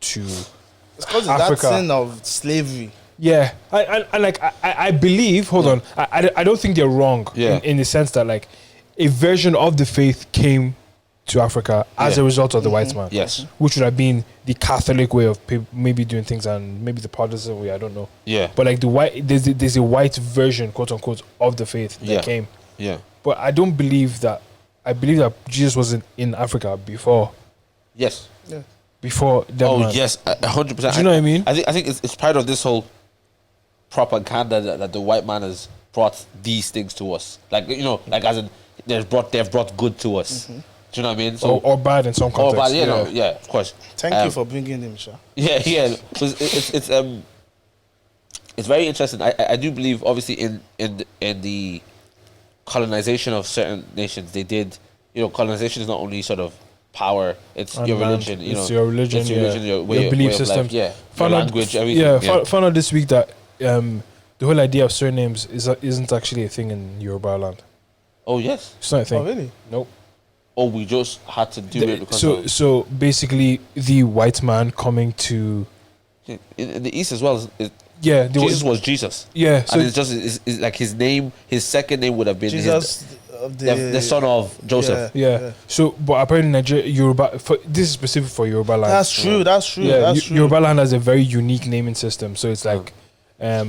to
It's because of that
Africa.
sin of slavery.
yeah. I believe. Hold on. I don't think they're wrong.
Yeah.
In the sense that like a version of the faith came to Africa as
Yeah.
a result of the white man.
Yes.
Which would have been the Catholic way of maybe doing things and maybe the Protestant way. I don't know.
Yeah.
But like the white, there's a white version, quote unquote, of the faith that
Yeah.
came.
Yeah.
But I don't believe that. I believe that Jesus wasn't in Africa before
Yes.
Yeah.
them.
Oh
man.
yes, 100%.
Do you know what I mean?
I think it's part of this whole propaganda that the white man has brought these things to us. Like like as in they've brought good to us.
Mm-hmm.
Do you know what I mean? So
Or bad in some context.
bad, yeah, of course.
Thank you for bringing him, Sha.
Yeah. So it's very interesting. I do believe obviously in the colonization of certain nations they did. Colonization is not only sort of power. It's
And
your
land.
religion.
It's your religion,
It's your
yeah.
religion. Your way,
Your belief
way of
system.
life. Yeah. Your
Found out-
language. Everything.
Yeah, found out this week that the whole idea of surnames isn't actually a thing in Yoruba land.
Oh yes.
It's not a thing.
Oh, really?
Nope.
Oh, we just had to do it because
So basically, the white man coming to
in the East as well. Jesus was Jesus.
Yeah. So
And it's just it's like his name. His second name would have been
Jesus, of
the son of Joseph.
yeah. So, but apparently, Yoruba. This is specific for Yoruba land.
That's true. That's true.
Yeah,
That's true.
Yoruba land has a very unique naming system. So it's like,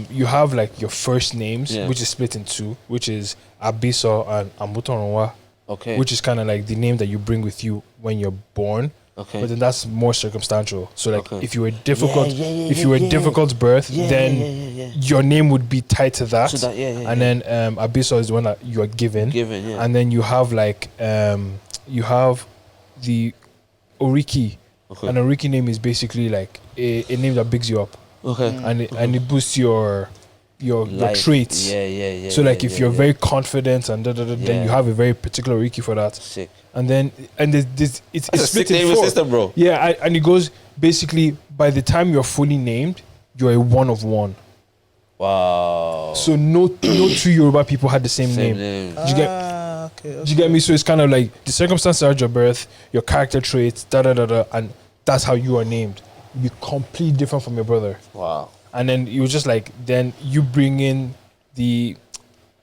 you have like your first names,
Yeah.
which is split in two, which is Abiso and Amutoronwa,
Okay.
which is kind of like the name that you bring with you when you're born.
Okay.
But then that's more circumstantial. So like,
Okay.
if you were difficult,
yeah,
if you were
yeah.
difficult birth,
Yeah,
then
yeah.
your name would be tied to that.
So that, yeah.
And then Abiso is the one that you are given.
Given, yeah.
And then you have like you have the Oriki.
Okay.
An Oriki name is basically like a name that bigs you up
Okay.
and it boosts your
Life.
traits.
Yeah.
So like if
yeah,
you're
yeah.
very confident and then
Yeah.
you have a very particular Oriki for that.
Sick.
And then it's
That's a
split
sick
in
naming
four.
system, bro.
Yeah, and it goes basically by the time you're fully named, you're a one of one.
Wow.
So no two Yoruba people had the same name.
name.
Do you get?
Okay.
Do you get me? So it's kind of like the circumstances of your birth, your character traits, and that's how you are named. You're completely different from your brother.
Wow.
And then it was just like, then you bring in the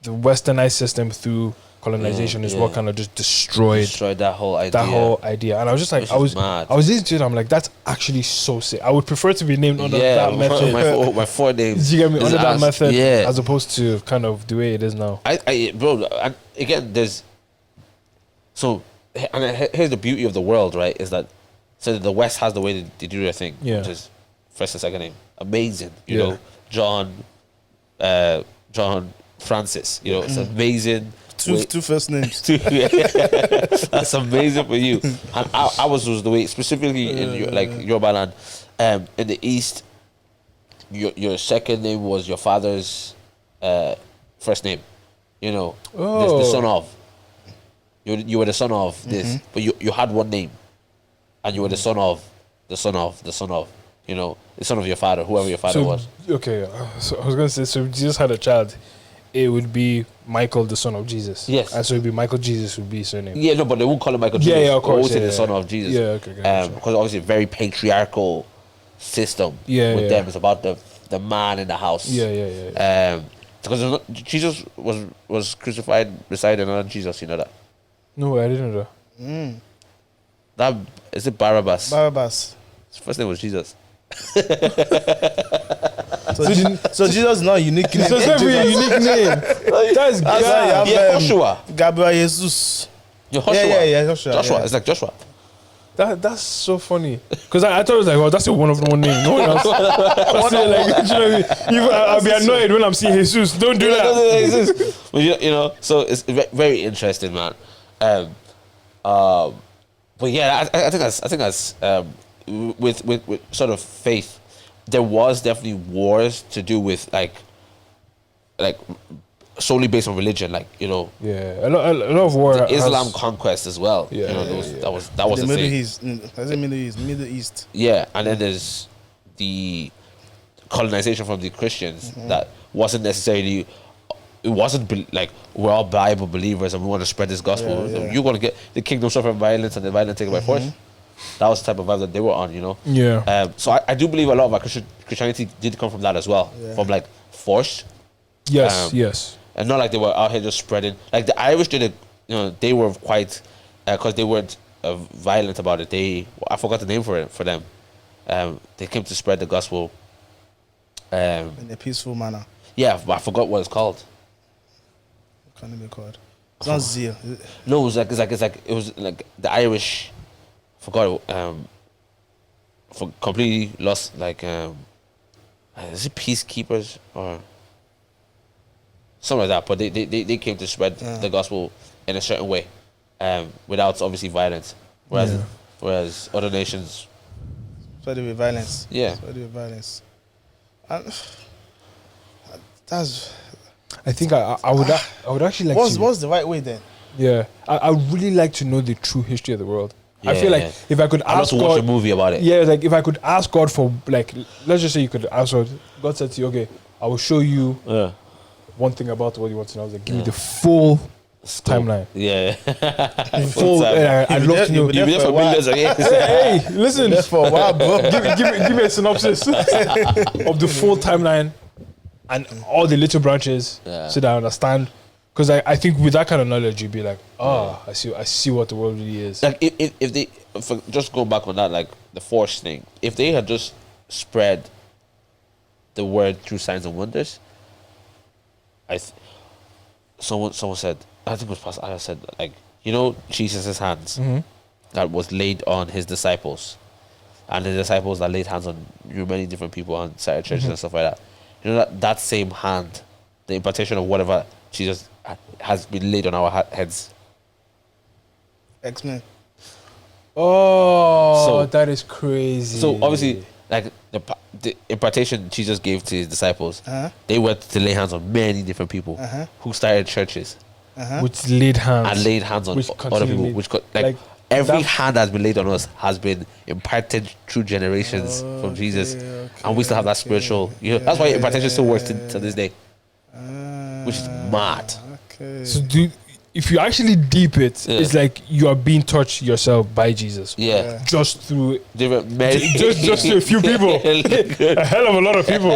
westernized system through colonization is what kind of just destroyed
that whole idea.
that whole idea. And I was just like,
Which
I
is
was
mad.
I was listening to it. I'm like, that's actually so sick. I would prefer to be named under that method.
my four names.
Do you get me? Under that method,
Yeah.
as opposed to kind of the way it is now.
Bro, and again, there's so, and here's the beauty of the world, right? Is that so that the West has the way they do their thing,
Yeah.
which is first and second name, amazing. You
Yeah.
know, John Francis. You know, it's amazing.
Two first names.
That's amazing for you. And I was the way specifically in like Yoruba land, in the East. Your second name was your father's first name. You know, the son of. You were the son of this, but you had one name, and you were the son of, the son of, the son of. You know, the son of your father, whoever your father was.
Okay, so I was gonna say, so if Jesus had a child, it would be Michael, the son of Jesus.
Yes.
And so it'd be Michael Jesus would be his surname.
Yeah, no, but they won't call him Michael Jesus.
Yeah, of course.
They always say
Yeah,
the son of Jesus.
Yeah, okay, gotcha.
Because obviously, very patriarchal system with them. It's about the man in the house.
Yeah.
Because Jesus was crucified beside another Jesus. You know that.
No, I didn't know that.
That is it. Barabbas.
Barabbas.
His first name was Jesus.
So Jesus is not a unique name.
So it's not really a unique name. That's
why you have,
Yeah, Joshua.
Gabriel Jesus.
You're Joshua.
Yeah, Joshua.
Joshua.
Yeah.
It's like Joshua.
That's so funny. Because I thought it was like, oh, that's a one of one name. No one else. That's it, like, you know what I mean? I'll be annoyed when I'm seeing Jesus. Don't do that.
But you know, so it's very interesting, man. But yeah, I think that's with sort of faith, there was definitely wars to do with like solely based on religion, like, you know.
Yeah, a lot of war.
Islam conquest as well.
Yeah,
you know,
yeah,
that was the
Middle
thing.
East. Middle East.
Yeah, and then there's the colonization from the Christians that wasn't necessarily. It wasn't like we're all Bible believers and we want to spread this gospel.
Yeah.
You want to get the kingdom suffer violence and the violent taken by force. That was the type of vibe that they were on, you know.
Yeah.
So I do believe a lot of our Christianity did come from that as well, from like force.
Yes. Yes.
And not like they were out here just spreading. Like the Irish did it, you know, they were quite, because they weren't violent about it. I forgot the name for them. They came to spread the gospel.
In a peaceful manner.
Yeah, but I forgot what it's called.
Can't even be called. It's not zeal.
No, it was like the Irish. Forgot. For completely lost. Like, is it peacekeepers or something like that? But they came to spread the gospel in a certain way, without obviously violence. Whereas other nations.
Spread it with violence.
Yeah.
Spread it with violence. And that's.
I think I would actually like
What's the right way then?
Yeah, I would really like to know the true history of the world. I feel like if I could
I'd
ask
love to watch
God,
a movie about it.
yeah, like if I could ask God for, like, let's just say you could ask God. God said to you, okay, I will show you one thing about what you want to know. I was like, give me the full timeline.
Yeah.
Full. I'd love to know.
You'll be there for millions of years.
Hey, listen.
That's for a while, bro.
give me a synopsis of the full timeline and all the little branches, so that I understand. Because I think with that kind of knowledge, you'd be like, I see what the world really is.
Like if they just go back on that, like the force thing, if they had just spread the word through signs and wonders, someone said, I think it was Pastor Aya said, like, you know, Jesus' hands that was laid on his disciples, and the disciples that laid hands on many different people on certain churches and stuff like that. You know, that same hand, the impartation of whatever Jesus has been laid on our heads.
X-Men.
Oh,
So-
that is crazy.
So obviously, like the impartation Jesus gave to his disciples, they went to lay hands on many different people who started churches
which laid hands
and laid hands on
which
other
continue
people,
made-
which like Every hand that's been laid on us has been imparted through generations from Jesus, and we still have that spiritual. That's why impartation still works to this day, which is mad.
Okay.
So if you actually deep it, it's like you are being touched yourself by Jesus.
Yeah.
Just through
Different
just through a few people. A hell of a lot of people.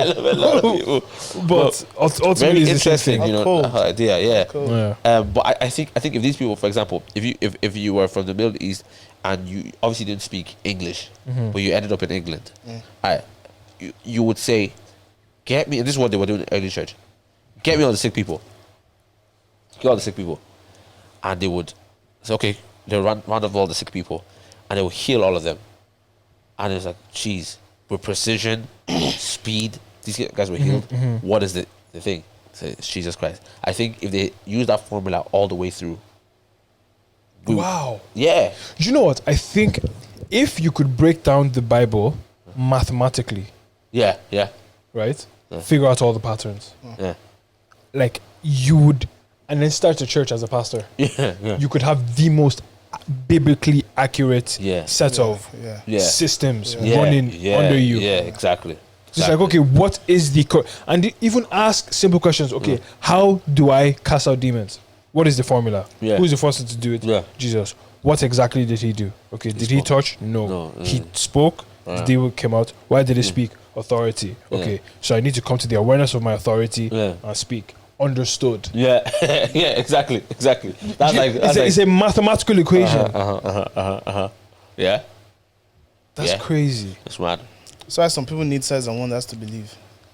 But ultimately
very
it's the same
interesting,
thing.
Cool.
the whole idea. Yeah.
Cool.
Yeah.
But I think if these people, for example, if you were from the Middle East and you obviously didn't speak English, but you ended up in England, you would say, "Get me." And this is what they were doing in the early church. Get me all the sick people. Get all the sick people, and they would say, "Okay." They would round up all the sick people, and they would heal all of them. And it's like, geez, with precision, speed, these guys were healed. What is the thing? So it's Jesus Christ. I think if they use that formula all the way through.
Wow.
Yeah.
Do you know what? I think if you could break down the Bible mathematically,
Yeah. Yeah.
right? Figure out all the patterns.
Yeah.
Like you would, and then start a church as a pastor.
Yeah. Yeah.
You could have the most biblically accurate set of systems running under you.
Yeah, exactly.
It's like, okay, what is the and even ask simple questions. Okay, how do I cast out demons? What is the formula?
Yeah.
Who's the first one to do it?
Yeah.
Jesus. What exactly did he do? Okay, did he touch? No. He spoke. The devil came out. Why did he speak? Authority. Okay, so I need to come to the awareness of my authority and speak. Understood.
Yeah. Yeah, exactly. That's
It's a mathematical equation.
Yeah.
That's crazy.
It's mad.
That's why some people need signs and wonders to believe.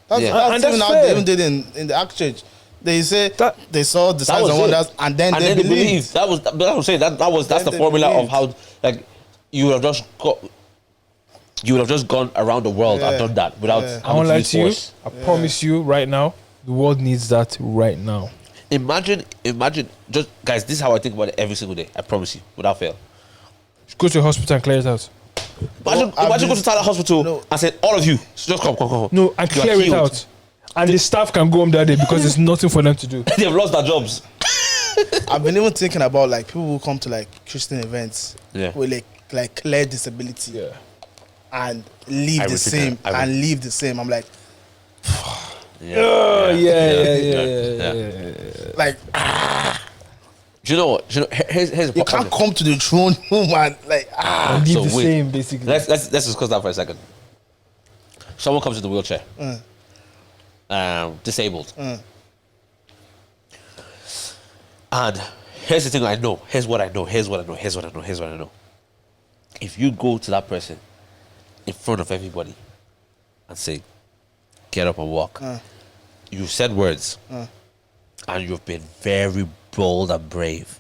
And
That's
that's
even how
fair.
they even did in the Act Church. They say they saw the signs
was
and
it.
wonders, and then they
believed.
believed.
That's what I'm saying. That's the
they
formula of
believed.
how, like, you would have just gone around the world and done that without
Yeah.
I won't lie
use
to you.
force.
I promise you right now, the world needs that right now.
Imagine, just guys, this is how I think about it every single day. I promise you, without fail.
Go to a hospital and clear it out.
Imagine go to Tyler Hospital and say, all of you, just come.
No, and
You are
clear it
healed.
out. And the staff can go home that day because there's nothing for them to do.
They've lost their jobs.
I've been even thinking about like people who come to like Christian events with like clear disability and leave the same leave the same. I'm like, like
Do you know what? Here's the
you can't come to the throne room and like
And leave
so
the
wait.
same, basically.
Let's discuss that for a second. Someone comes in the wheelchair, disabled, and here's the thing I know. Here's what I know. If you go to that person in front of everybody and say, "Get up and walk," you've said words, and you've been very bold and brave.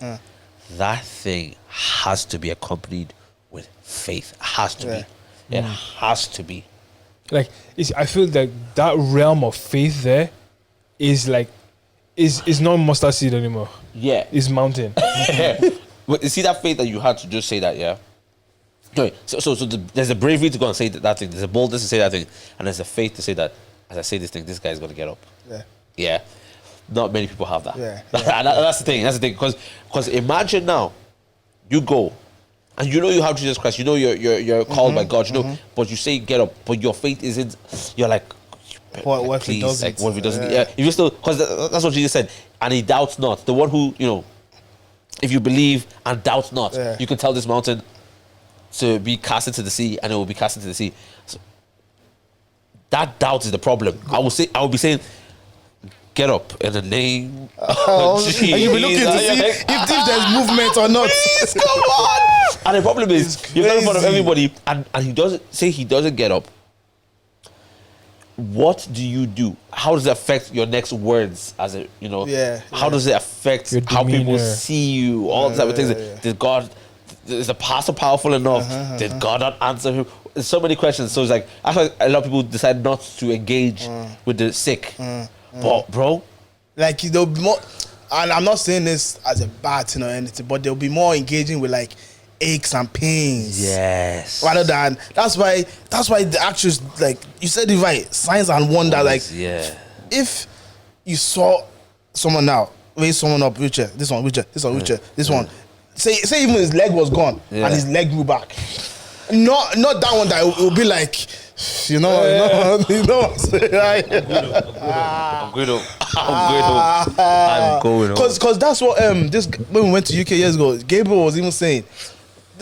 That thing has to be accompanied with faith. It has to be. It has to be.
Like, I feel like that realm of faith there is like, is not mustard seed anymore.
Yeah.
It's mountain.
But you see that faith that you had to just say that, yeah? Okay, so there's a bravery to go and say that thing. There's a boldness to say that thing. And there's a faith to say that, as I say this thing, this guy's going to get up. Yeah. Not many people have that. And that's the thing. Because imagine now, you go, and you know you have Jesus Christ. You know you're called by God. You know, but you say get up, but your faith isn't. You're like,
what if he
please,
doesn't?
like, what if he doesn't? Yeah, if you still, because that's what Jesus said. And he doubts not. The one who, if you believe and doubt not, you can tell this mountain to be cast into the sea, and it will be cast into the sea. So, that doubt is the problem. I will be saying, get up in the name of Jesus.
And you'll be looking to see if there's movement or not.
Come on. And the problem is, you're in front of
crazy.
everybody, and he doesn't get up. What do you do? How does it affect your next words? How does it affect
Your
how people
demeanor.
see you? All these type of things. Is the pastor powerful enough? Did God not answer him? There's so many questions. So it's like, that's why a lot of people decide not to engage with the sick. But bro,
Like there'll be more, and I'm not saying this as a bad thing or anything, but they'll be more engaging with like aches and pains.
yes.
Rather than that's why the actors, like you said it right, signs and wonder. Like if you saw someone now raise someone up, wheelchair, this one, wheelchair, this one, wheelchair, this one, say even his leg was gone and his leg grew back. Not that one that will be like, you know. I'm
going.
Because that's what this when we went to UK years ago, Gabriel was even saying.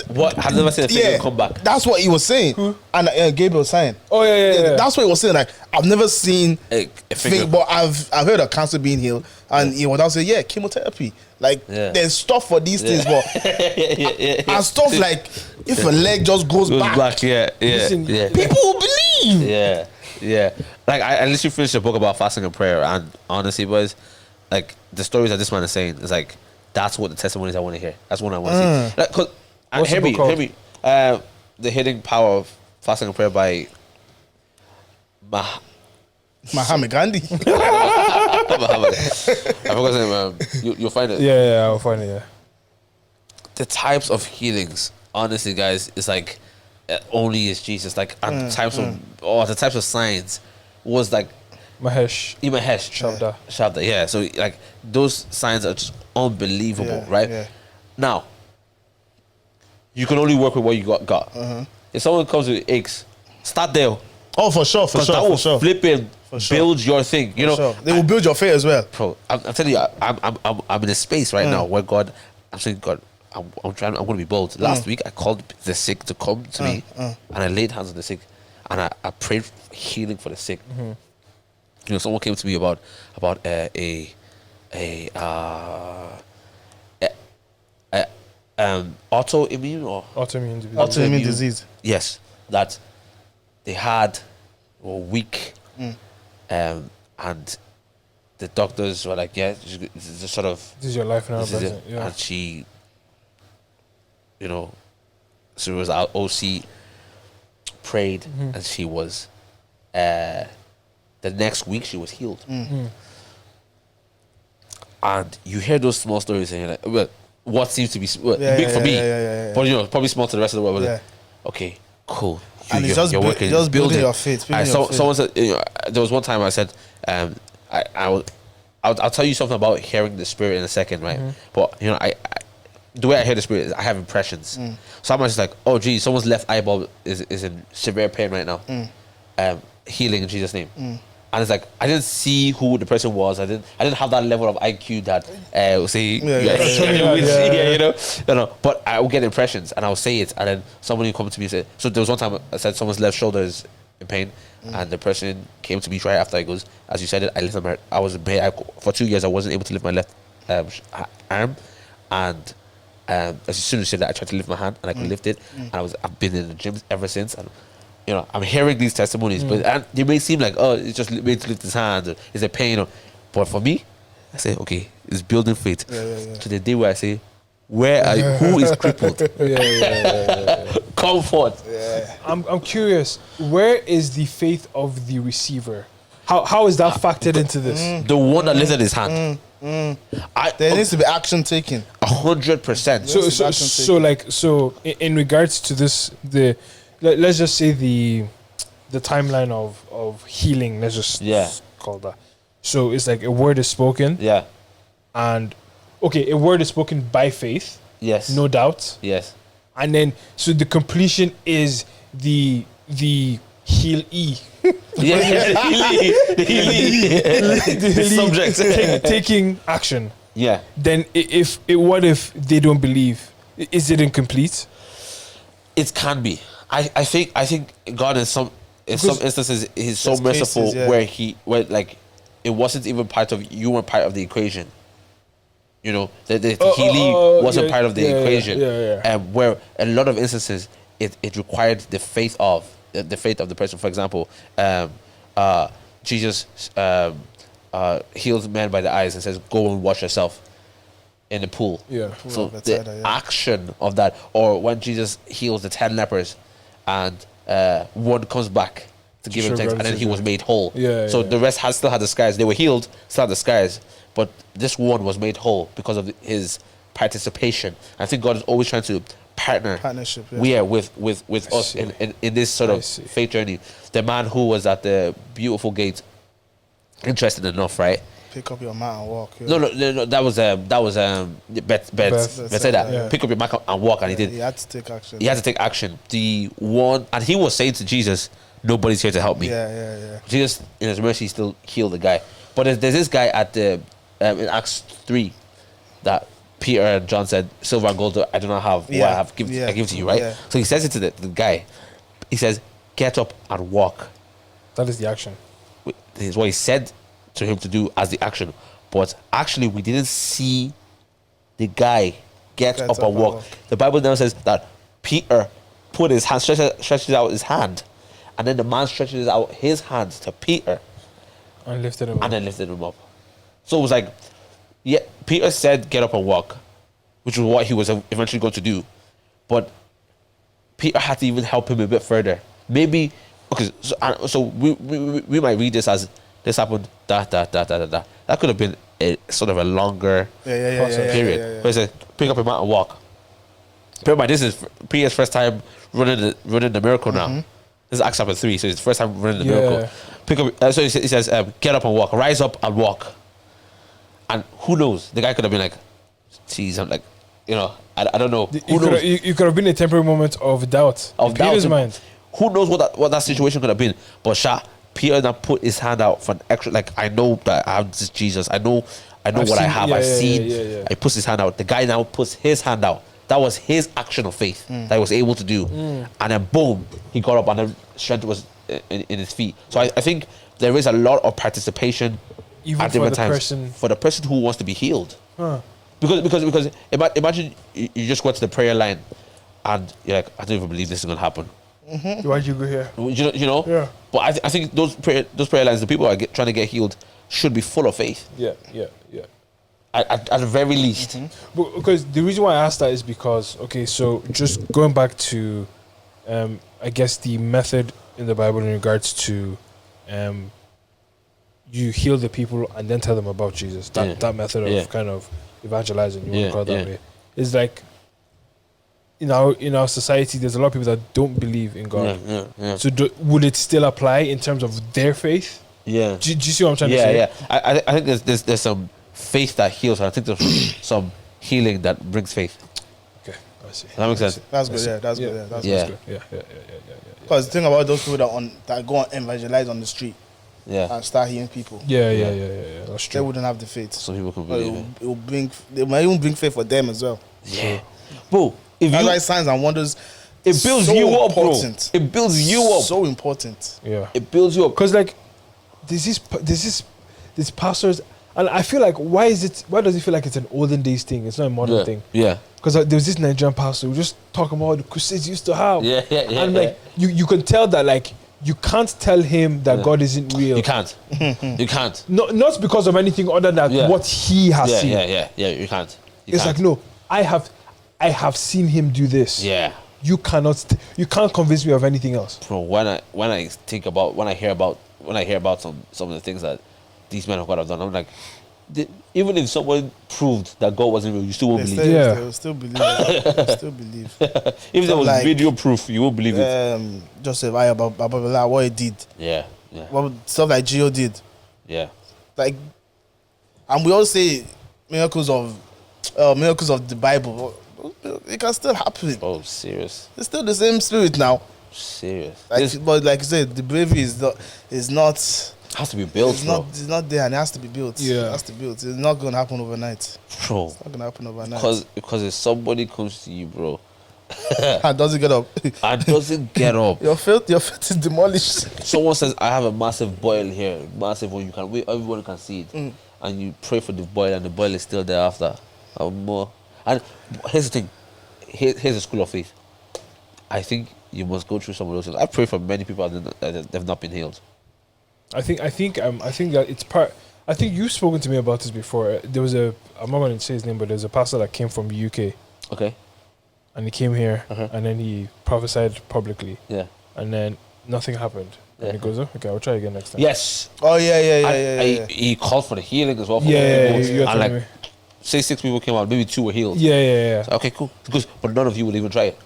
What? I've never seen a thing come back.
That's what he was saying. And Gabriel was saying.
Oh yeah.
That's what he was saying. Like, I've never seen
a
thing, but I've heard of cancer being healed, and he would now say, chemotherapy. Like, there's stuff for these things, but and stuff like if a leg just goes back,
Listen,
people will believe.
Like I literally finished a book about fasting and prayer, and honestly, boys, like the stories that this man is saying is like that's what the testimonies I want to hear. That's what I want to see. Like, 'cause, and hear me. The Hidden Power of Fasting and Prayer by
Mahatma Gandhi.
I forgot his name. You'll find it.
Yeah, I'll find it. Yeah.
The types of healings, honestly, guys, is like only is Jesus. Like, and the types of signs was like
Mahesh
Shabda. Yeah. So like those signs are just unbelievable, right?
Yeah.
Now, you can only work with what you got. If someone comes with aches, start there.
Oh, for sure.
That will flip and build your thing. You know,
sure. They will build your faith as well,
bro. I'm telling you, I'm in a space right now where I'm saying, God, I'm going to be bold. Last week, I called the sick to come to me, and I laid hands on the sick, and I prayed for healing for the sick. You know, someone came to me about
autoimmune disease.
Yes, that they had were weak, and the doctors were like, "Yeah, this is sort of
this is your life now."
And she, you know, so it was our OC prayed, and she was, the next week she was healed. And you hear those small stories, and you're like, well, what seems to be big for me, but you know, probably small to the rest of the world. Like, okay, cool.
And it's just building your faith.
Someone said, there was one time I said, I'll tell you something about hearing the Spirit in a second, right? But you know, I the way I hear the Spirit is I have impressions. So I'm just like, oh geez, someone's left eyeball is in severe pain right now. Healing in Jesus' name. And it's like I didn't see who the person was. I didn't have that level of IQ that will say you know. But I will get impressions and I'll say it, and then somebody will come to me and say. So there was one time I said someone's left shoulder is in pain, and the person came to me right after I goes, as you said it, I was in pain. For 2 years I wasn't able to lift my left arm, and as soon as you said that, I tried to lift my hand and I could lift it, and I've been in the gym ever since. And you know, I'm hearing these testimonies, but they may seem like, oh, it's just made to lift his hand, or it's a pain, but for me, I say, okay, it's building faith. To the day where I say, who is crippled? Comfort.
I'm curious, where is the faith of the receiver? How is that factored into this?
The one that lifted his hand.
There needs to be action taken.
100%.
So in regards to this, let's just say the timeline of healing, let's just call that. So it's like a word is spoken.
Yeah.
And okay, a word is spoken by faith.
Yes.
No doubt.
Yes.
And then so the completion is the healee. The subject taking action.
Yeah.
Then what if they don't believe? Is it incomplete?
It can be. I think God in some instances he's so merciful where like it wasn't even part of you weren't part of the equation. You know, the healing wasn't part of the equation. And where a lot of instances it required the faith of the person. For example, Jesus heals men by the eyes and says, "Go and wash yourself in the pool." So the action of that, or when Jesus heals the 10 lepers, and one comes back to give him thanks, and then he was made whole. So the rest still had the scars. They were healed, still had the scars, but this one was made whole because of his participation. I think God is always trying to partnership with us in this sort of faith journey. The man who was at the beautiful gate, interesting enough, right?
Pick up your mat and walk.
No, that was Bethsaida.
Yeah.
Pick up your mat and walk, and he did.
He had to take action.
He had to take action. And he was saying to Jesus, "Nobody's here to help me."
Yeah.
Jesus, in His mercy, still healed the guy. But there's this guy at the in Acts 3 that Peter and John said, "Silver and gold I do not have. What I have, I give to you." Right.
Yeah.
So he says it to the guy. He says, "Get up and walk."
That is the action.
This is what he said to him to do as the action. But actually, we didn't see the guy get up and walk. The Bible now says that Peter put his hand, stretches out his hand, and then the man stretches out his hand to Peter
And lifted him up.
and then lifted him up. So it was like, yeah, Peter said, "Get up and walk," which was what he was eventually going to do. But Peter had to even help him a bit further. Maybe, okay, so we might read this as this happened, that. That could have been a sort of a longer period. But it says, pick up your mat and walk. Bear in mind, this is Peter's first time running the miracle now. This is Acts chapter 3, so it's the first time running the miracle. Pick up. So he says, get up and walk, rise up and walk. And who knows? The guy could have been like, "Geez, I'm like, I don't know." Who knows?
You could have been a temporary moment of doubt in Peter's mind.
Who knows what that situation could have been? But Peter now put his hand out for an extra. Like, I know that I have this Jesus. I know what I have. I've seen. He puts his hand out. The guy now puts his hand out. That was his action of faith that he was able to do. And then boom, he got up and then strength was in his feet. So I think there is a lot of participation
Even
at
for
different
the
times
person.
for the person who wants to be healed. Because imagine you just go to the prayer line and you're like, "I don't even believe this is going to happen."
Why'd you go here?
You know?
Yeah.
But I think those prayer lines, the people who are trying to get healed should be full of faith.
Yeah.
At the very least.
But because the reason why I asked that is because, okay, so just going back to, I guess the method in the Bible in regards to, you heal the people and then tell them about Jesus. That method of kind of evangelizing, you want to call it that way, is like, in our society, there's a lot of people that don't believe in God. So would it still apply in terms of their faith?
Yeah.
Do you see what I'm trying to say?
Yeah. I think there's some faith that heals. I think there's some healing that brings faith.
Okay, I see.
That makes sense.
That's good. Yeah, that's good. That's good.
Yeah.
Because the thing about those people that go and evangelize on the street, and start healing people,
Yeah. That's
they
true.
wouldn't have the faith.
Some people can believe it.
It will bring. They might even bring faith for them as well.
Yeah. Bro,
That's why signs and wonders.
it builds
so
you up, bro.
important.
It builds you up.
So important.
Yeah.
It builds you up.
Because like, these pastors, and I feel like why does it feel like it's an olden days thing? It's not a modern thing.
Yeah.
Because there was this Nigerian pastor who just talking about the crusades used to have.
Yeah.
And like you can tell that like you can't tell him that God isn't real.
You can't. You can't.
Not because of anything other than what he has seen.
Yeah. You can't.
It's like, no, I have seen him do this.
Yeah.
You can't convince me of anything else.
Bro, when I hear about some of the things that these men of God have done, I'm like, even if someone proved that God wasn't real, you still won't believe.
They will still believe.
If there was video proof, you won't believe it.
Joseph Ayababa, what he did.
Yeah.
What stuff like Gio did.
Yeah.
Like, and we all say miracles of the Bible. It can still happen.
Oh, serious.
It's still the same spirit now.
Serious.
But like you said, the bravery is not.
Has to be built.
It's not there, and it has to be built.
Yeah.
It has to be built. It's not going to happen overnight.
Bro.
It's not going to happen overnight.
Because if somebody comes to you, bro,
and doesn't get up.
and doesn't get up,
your faith is demolished.
someone says, "I have a massive boil here, massive one. Everyone can see it," and you pray for the boil, and the boil is still there after. And here's the thing. Here's a school of faith. I think you must go through some of those things. I pray for many people that have not been healed.
I think that it's part. I think you've spoken to me about this before. There was I'm not going to say his name, but there's a pastor that came from the UK.
Okay.
And he came here, and then he prophesied publicly.
Yeah.
And then nothing happened.
Yeah.
And he goes, okay, I'll try again next time.
Yes.
Oh yeah.
He called for the healing as well. For
Yeah.
and say 6 people came out, maybe 2 were healed.
Yeah.
So, okay, cool. But none of you will even try it.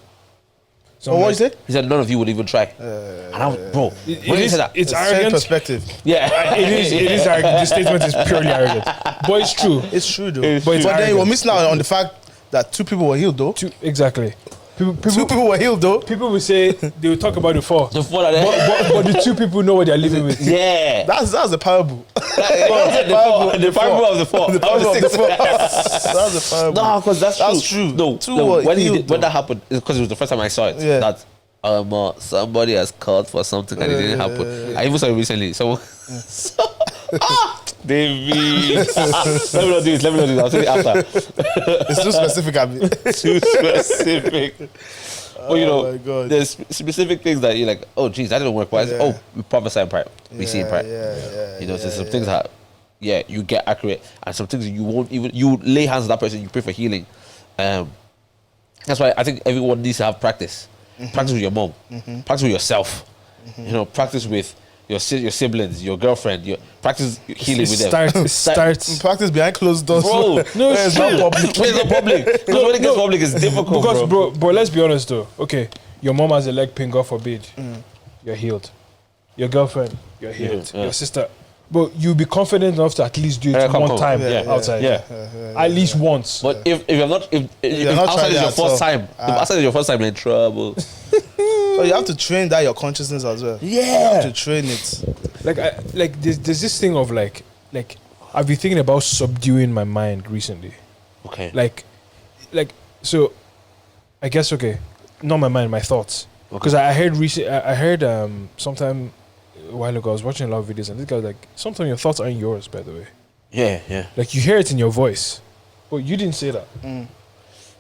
So
Oh,
I'm
what
like,
you say?
He said none of you would even try. And I was, bro,
It
when he
is,
said that,
it's
Same
arrogant.
perspective.
yeah,
It is arrogant. The statement is purely arrogant. But it's true.
It's true though.
It's
but
true.
then you're missing out on the fact that 2 people were healed though.
Exactly.
Two people were healed though.
People will say, they will talk about the 4.
the four of them.
But the 2 people know what they're living with.
Yeah,
That's the parable.
the parable of the four.
The parable of the 4. That's the parable.
No, because that's true. No,
2
no.
were
When
healed.
when that happened, because it was the first time I saw it.
Yeah.
That somebody has called for something and it didn't happen. I even saw it recently. So, David, let me not do this. I'll tell you after.
It's too specific. I mean.
Too specific. But you
Oh
know,
my God.
there's specific things that you're like, oh, geez, that didn't work. Why?
Yeah.
Oh, we prophesy in pride. We see in pride.
Yeah.
You know, there's some things that, yeah, you get accurate, and some things you won't even. You lay hands on that person, you pray for healing. That's why I think everyone needs to have practice. Practice with your mom. Practice with yourself. You know, practice with your siblings, your girlfriend. Your practice healing with them.
Start.
Practice behind closed doors.
Bro,
No,
it's not public.
When it's not public. Because when it gets public, it's difficult,
Because,
bro.
bro, let's be honest though. Okay, your mom has a leg pain, God forbid. You're healed. Your girlfriend, you're healed.
Yeah.
Your sister. But you'll be confident enough to at least do it
Come.
one time
Yeah,
outside.
yeah.
At least once.
But if you're not, if
not
outside
trying
is
it
your first time, if outside is your first time, you're in trouble.
So you have to train that your consciousness as well. You have to train it.
Like there's this thing of like I've been thinking about subduing my mind recently.
Okay.
Like so I guess not my mind, my thoughts. Because I heard sometime a while ago I was watching a lot of videos and this guy was like, sometimes your thoughts aren't yours, by the way.
Yeah.
Like you hear it in your voice. But you didn't say that.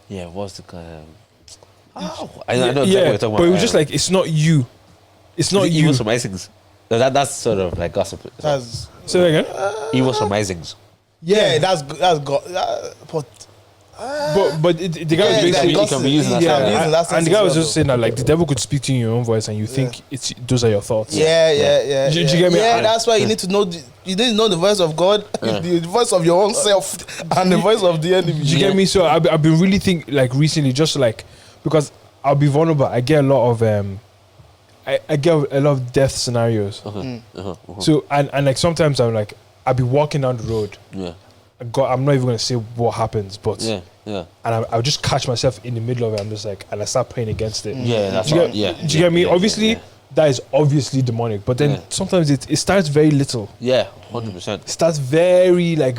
Yeah, what's the kind of... I know exactly what
Yeah,
you're talking about.
but it was just like it's not you. It's not you.
Evil surmisings. No, that's sort of like gossip.
That's
Say that again.
Evil surmisings.
that's God.
But the guy was
Yeah,
basically
You can be using that.
yeah,
I'm using that
and the
sense
guy
as
was
well,
just saying that like the devil could speak to you in your own voice and you think those are your thoughts.
Yeah.
Do you get me?
Yeah, that's why you need to know. You need to know the voice of God, the voice of your own self, and the voice of the enemy.
Do you get me? So I've been really thinking like recently, just like because I'll be vulnerable. I get a lot of I get a lot of death scenarios. So and like sometimes I'll be walking down the road.
Yeah.
I'm not even gonna say what happens, but
Yeah.
and I'll just catch myself in the middle of it. I'm just like, and I start praying against it.
Yeah, that's
Do you
right.
get, do you get me? Obviously, that is obviously demonic, but then sometimes it starts very little.
Yeah, 100%.
It starts very
Yeah.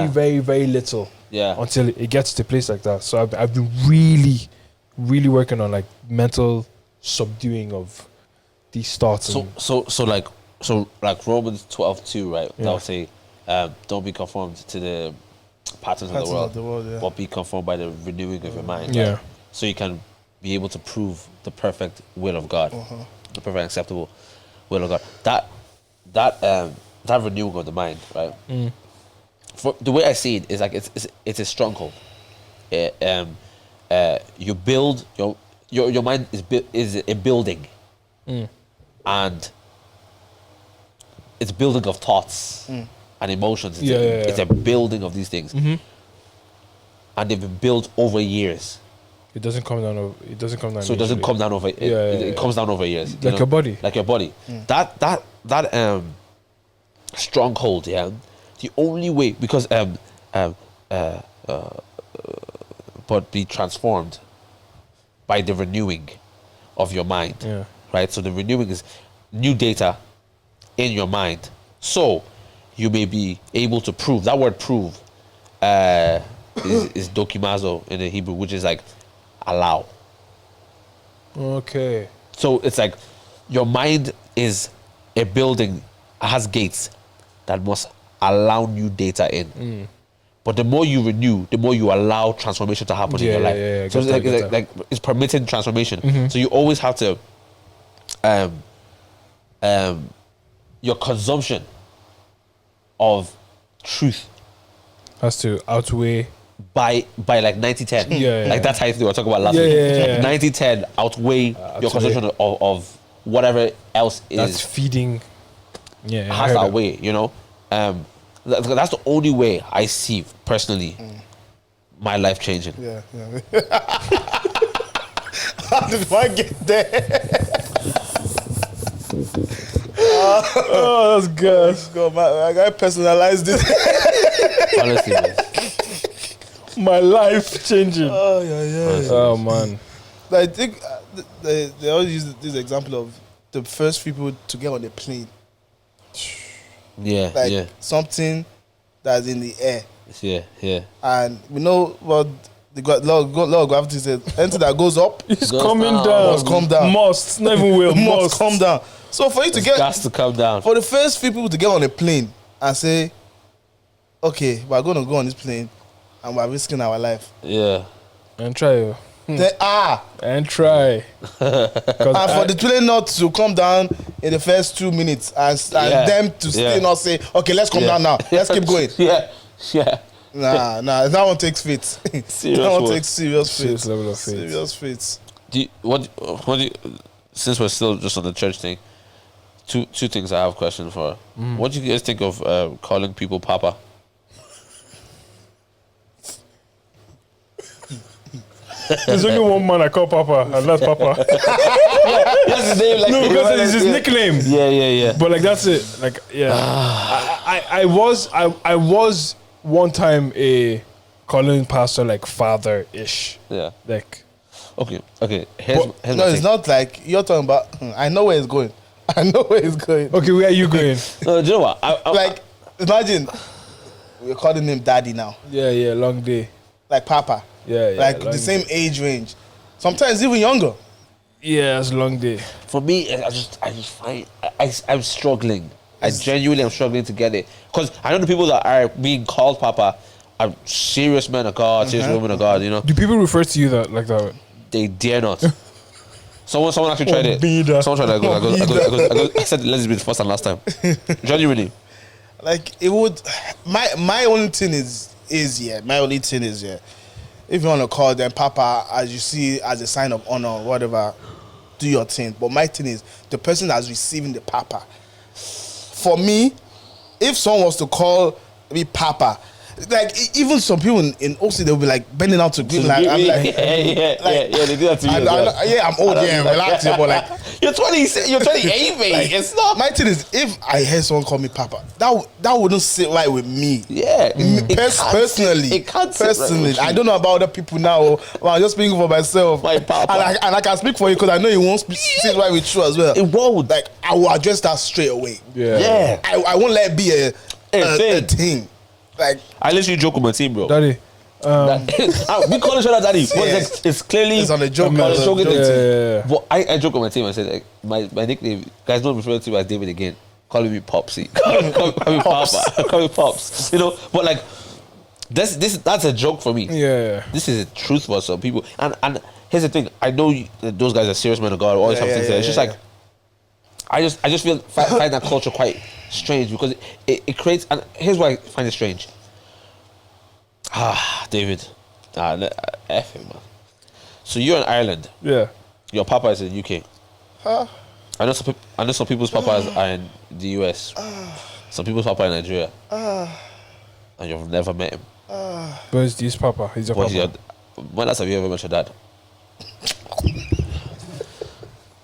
very little.
Yeah.
Until it gets to a place like that. So I've been really working on like mental subduing of these thoughts.
So like Romans 12:2, right?
Yeah.
That'll say, don't be conformed to the patterns of the world,
yeah.
but be conformed by the renewing of your mind.
Yeah.
Right? So you can be able to prove the perfect will of God, the perfect acceptable will of God. That renewing of the mind, right? For the way I see it is like it's a stronghold. You build your mind is a building, and it's building of thoughts and emotions. It's a building of these things, and they've been built over years.
It doesn't come down. It doesn't come down.
So it doesn't come down over. It comes down over years.
Like your body.
Like your body. That stronghold. Yeah. The only way, because but be transformed by the renewing of your mind.
Yeah.
Right. So the renewing is new data in your mind. So you may be able to prove. That word "prove" is dokimazo in the Hebrew, which is like allow.
Okay.
So it's like your mind is a building, has gates that must allow new data in. But the more you renew, the more you allow transformation to happen in your life.
Yeah.
So it's like it's permitting transformation. So you always have to your consumption of truth
Has to outweigh.
by like 90-10.
Yeah.
Like that's how we were talking about last
Yeah,
week.
yeah.
90-10 outweigh your consumption of whatever else
That's
is
feeding. Yeah. I
has
heard
that
that.
way, you know. That's the only way I see personally my life changing.
Yeah. How did I get there?
Oh, that's good.
God, my guy personalized it.
Honestly, man.
My life changing.
Oh yeah.
Oh man.
I think they always use this example of the first people to get on a plane,
Yeah,
like
yeah,
something that's in the air,
yeah.
and we know what the law of gravity says. Anything that goes up
It's
Goes
coming
down.
down.
must come down.
Must. Not even will.
Must come down. So for you to
It's
get
got to come down.
for the first few people to get on a plane and say, okay, we're going to go on this plane and we're risking our life.
Yeah.
And try.
They are.
And try.
And for the plane not to come down in the first 2 minutes and
Yeah.
them to still not say, okay, let's come down now. Let's keep going.
Yeah.
Nah, that one takes faith.
Serious
That one
work.
takes serious
Serious
faith.
level of faith.
Serious faith.
What do you, since we're still just on the church thing, two things I have questions for. What do you guys think of calling people Papa?
There's only one man I call Papa, and that's Papa.
That's his name. Like,
No, because it's his
yeah.
nickname.
Yeah.
But like that's it. Like yeah, I was one time a calling pastor like father-ish.
Yeah.
Like
Okay. Here's
No,
my
it's
thing.
not like you're talking about. I know where it's going. I know where it's going.
okay, where are you going?
No, do you know what? I,
Like, imagine we're calling him daddy now,
Yeah, long day.
like Papa.
Yeah,
Like
long
the same age range. Sometimes even younger.
Yeah, it's a long day.
for me, I just find I'm struggling. I genuinely am struggling to get it because I know the people that are being called Papa are serious men of God, serious women of God. You know,
Do people refer to you that like that?
they dare not. Someone actually tried it.
Obida.
Someone tried it. I said let's be the first and last time. Genuinely.
Like it would. My only thing is my only thing is if you want to call them Papa, as you see as a sign of honor or whatever, do your thing. But my thing is the person that's receiving the Papa. For me, if someone was to call me Papa, like even some people in OC, they'll be like bending out to greet. Like I'm like,
yeah, they do that to you.
I'm old, relax, but like.
You're 20, you're 28, mate.
Like,
It's not.
my thing is, if I hear someone call me Papa, that wouldn't sit right with me.
Yeah.
Personally,
It can't sit right
personally,
with you.
I don't know about other people now. But I'm just speaking for myself.
My Papa.
And I can speak for you because I know you won't sit right with you as well.
It won't.
Like I will address that straight away.
Yeah.
I won't let it be a thing. Like
I literally joke with my team, bro.
Daddy.
We call each other daddy. But
Yeah.
it's clearly
it's on a joke.
on a joke
joke.
Yeah.
But I joke with my team. I said like, my nickname, guys don't refer to me as David again. Calling me Popsy. Call me Papa. Call me Pops. You know, but like that's a joke for me.
Yeah.
This is a truth for some people. And here's the thing. I know that those guys are serious men of God. All these type of things. It's just like I just find that culture quite strange because it creates. And here's why I find it strange. David. F him, man. So you're in Ireland.
Yeah.
Your papa is in UK. I know some people's papas are in the US. Some people's papa in Nigeria. And you've never met him.
But it's his Papa. He's your
But
Papa.
when last have you ever met your dad?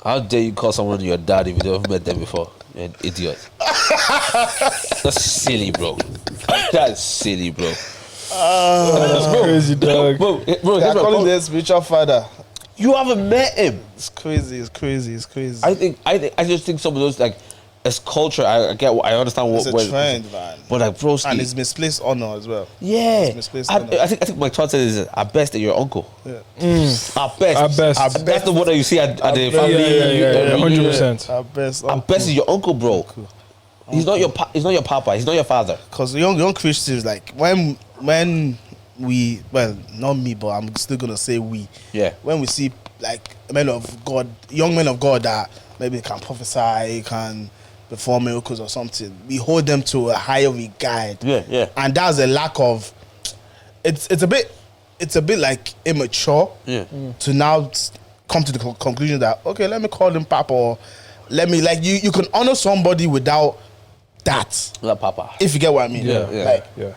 How dare you call someone your dad if you never met them before? You're an idiot. That's silly, bro. That's silly, bro.
That's crazy, dog.
Bro,
They're
here's my
calling
point.
their spiritual father.
You haven't met him.
It's crazy. It's crazy. It's crazy.
I just think some of those like as culture. I understand what
it's a trend, man.
But like, bro,
And it's misplaced honor as well.
yeah.
It's misplaced
I
honor.
think my thought is at best that your uncle.
Yeah.
At best.
At best.
That's the one that you see at the
Yeah,
family.
Yeah,
reunion.
100%.
At best.
At best is your uncle, bro. He's not your he's not your papa. He's not your father.
Because young Christians, like when we, well, not me, but I'm still gonna say we.
Yeah.
When we see like men of God, young men of God that maybe can prophesy, can perform miracles or something, we hold them to a higher regard.
Yeah.
And that's a lack of. It's a bit like immature.
Yeah.
To now come to the conclusion that okay, let me call him Papa, or let me like you can honor somebody without that.
Not papa.
If you get what I mean.
Yeah.
Like
Yeah.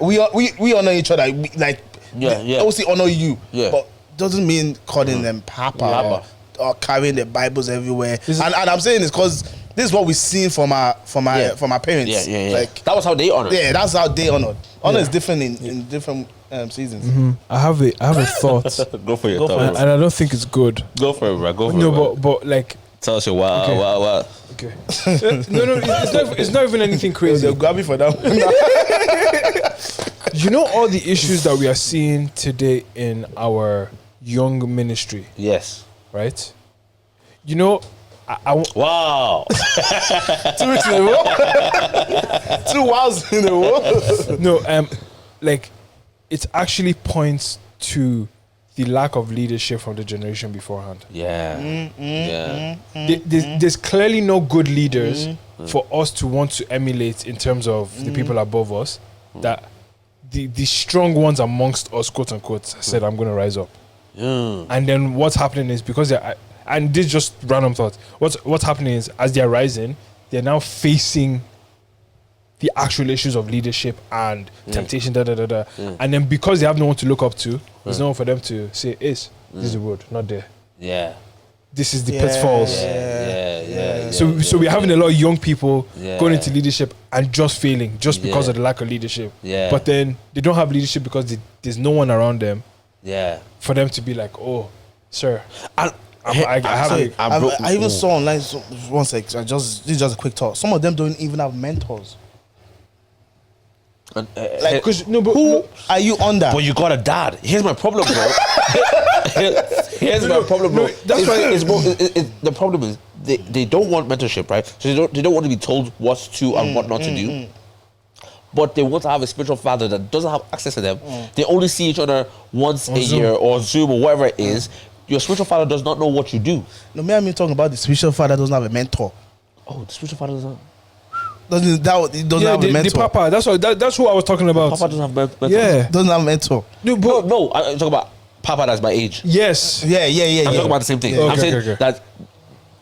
we honor each other. We, like
Yeah.
obviously honor you.
Yeah.
But doesn't mean calling them Papa.
Papa.
are carrying their Bibles everywhere. And I'm saying this because this is what we've seen from our parents.
Yeah.
Like
That was how they honored.
yeah, that's how they honored. Honor is different in different seasons.
Mm-hmm. I have a thought,
Go for your
Go for
thought.
and I don't think it's good.
Go for it, bro. Go for it.
No,
bro.
but like,
Tell us your wow,
Okay.
wow.
okay, no, it's not even anything crazy.
They'll grab me for that.
You know all the issues that we are seeing today in our young ministry,
Yes.
right? You know,
Wow.
2 weeks in a row. 2 wows in a row.
no, like, it actually points to the lack of leadership from the generation beforehand.
Yeah. Yeah.
There's clearly no good leaders for us to want to emulate in terms of the people above us. That the strong ones amongst us, quote unquote, said, "I'm going to rise up."
Yeah.
And then what's happening is because they're, and this is just random thoughts. What's happening is as they're rising, they're now facing the actual issues of leadership and temptation, and then because they have no one to look up to, there's no one for them to say, "This is the road, not there.
Yeah.
This is the pitfalls."
Yeah.
So we're having a lot of young people
Yeah.
going into leadership and just failing just because
Yeah.
of the lack of leadership.
Yeah.
But then they don't have leadership because there's no one around them
Yeah.
for them to be like, "Oh, sir,
And
I have
Sorry,
a,
I even saw online. So, one sec. This is just a quick thought. Some of them don't even have mentors.
like,
because no, but
Who
no,
are you under?
but you got a dad. Here's my problem, bro. Here's my problem, bro.
that's why-
The problem is they don't want mentorship, right? So they don't want to be told what to and what not to do. But they want to have a spiritual father that doesn't have access to them. They only see each other once a
Zoom.
year or Zoom or whatever it is. Your spiritual father does not know what you do.
No, me and me talking about the spiritual father doesn't have a mentor.
Oh, the spiritual father doesn't.
He doesn't
yeah,
have a
the
mentor.
papa. That's who I was talking about.
Papa doesn't have mentor.
Yeah.
Doesn't have a mentor.
No, but
No, I'm talking about Papa that's my age.
yes.
Yeah.
I'm talking about the same thing.
Yeah.
I'm
Okay,
saying
okay.
that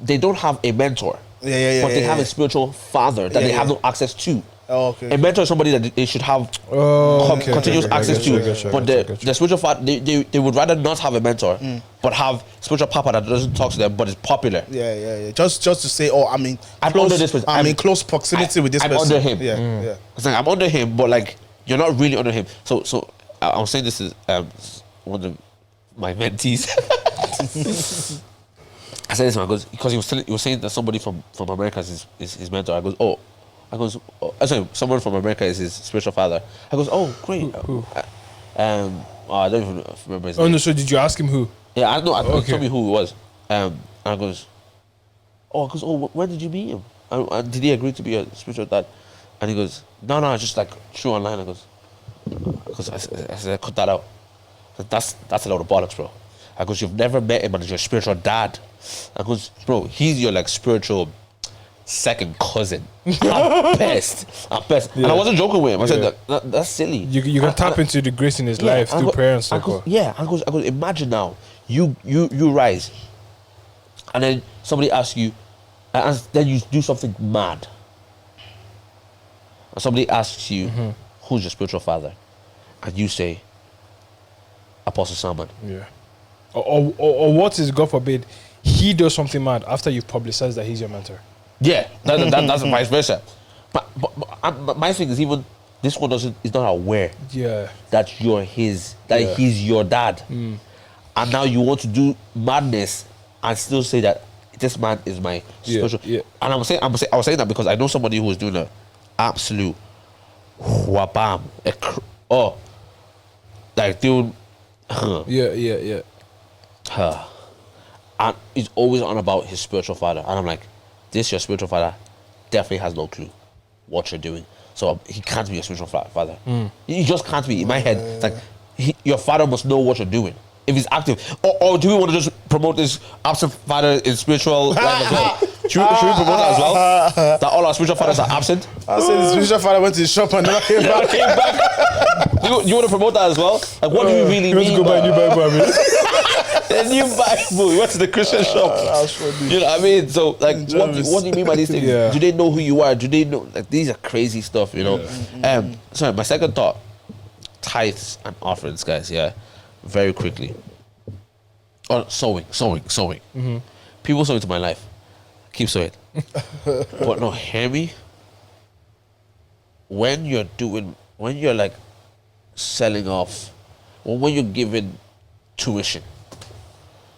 they don't have a mentor.
Yeah.
But they have a spiritual father that
Yeah,
they have
yeah.
no access to.
Oh, okay.
A mentor is somebody that they should have continuous access to. But the spiritual father, they would rather not have a mentor, but have spiritual papa that doesn't talk to them, but is popular.
Yeah. Just to say, oh, I'm in
under this person.
I'm in close proximity with this
I'm
person.
under him.
Yeah.
It's like I'm under him, but like you're not really under him. So I was saying this is one of my mentees. I said this to him, I goes, because he was saying that somebody from America is his mentor. Sorry, someone from America is his spiritual father. I goes, oh, great.
Who?
I don't even remember his
Oh
name.
no, so did you ask him who?
Yeah, I know.
Okay.
Tell me who it was. And I goes, when did you meet him? And did he agree to be a spiritual dad? And he goes, no, just like through online. I said, cut that out. That's a lot of bollocks, bro. I goes, you've never met him and he's your spiritual dad. I goes, bro, he's your like spiritual second cousin. At best.
Yeah.
And I wasn't joking with him. I said
Yeah.
that's silly.
You can tap into the grace in his life through prayer and stuff.
I goes, imagine now, you rise, and then somebody asks you, and then you do something mad. And somebody asks you, who's your spiritual father? And you say, Apostle Salmon.
Yeah. Or what is, God forbid, he does something mad after you've publicized that he's your mentor.
Yeah, that's vice versa. But my thing is, even this one is not aware
Yeah.
that you're he's your dad. And now you want to do madness and still say that this man is my spiritual.
Yeah.
And I was saying that because I know somebody who was doing an absolute wabam. Like doing
Yeah.
and he's always on about his spiritual father. And I'm like, this your spiritual father definitely has no clue what you're doing. So he can't be your spiritual father. He just can't be. In my head, it's like your father must know what you're doing if he's active. Or do we want to just promote this absent father in spiritual life as well? Should we promote that as well? That all our spiritual fathers are absent?
I said the spiritual father went to the shop and never came back.
You want to promote that as well? Like, what do you really
Let's
mean?
go buy a new Bible. I mean.
A new Bible. You went to the Christian shop.
That's funny.
You know what I mean? So, like, what do you mean by these things?
Yeah.
Do they know who you are? Do they know? Like, these are crazy stuff, you know? Sorry, my second thought, tithes and offerings, guys, yeah? Very quickly. or sowing. People sow into my life. Keep sowing. But no, hear me. When you're like selling off, or when you're giving tuition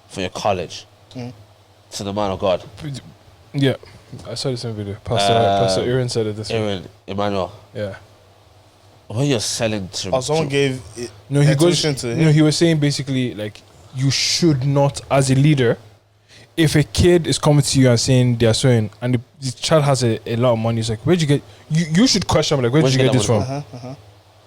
for your college to the man of God.
Yeah, I saw this in a video. Pastor Aaron said it this way.
Aaron, Emmanuel.
Yeah.
When you're selling to...
Or someone gave
No, he goes.
tuition to him.
No, he was saying basically like you should not, as a leader, if a kid is coming to you and saying they're sewing and the child has a lot of money, it's like, where'd you get? You should question him, like, where'd you get this from?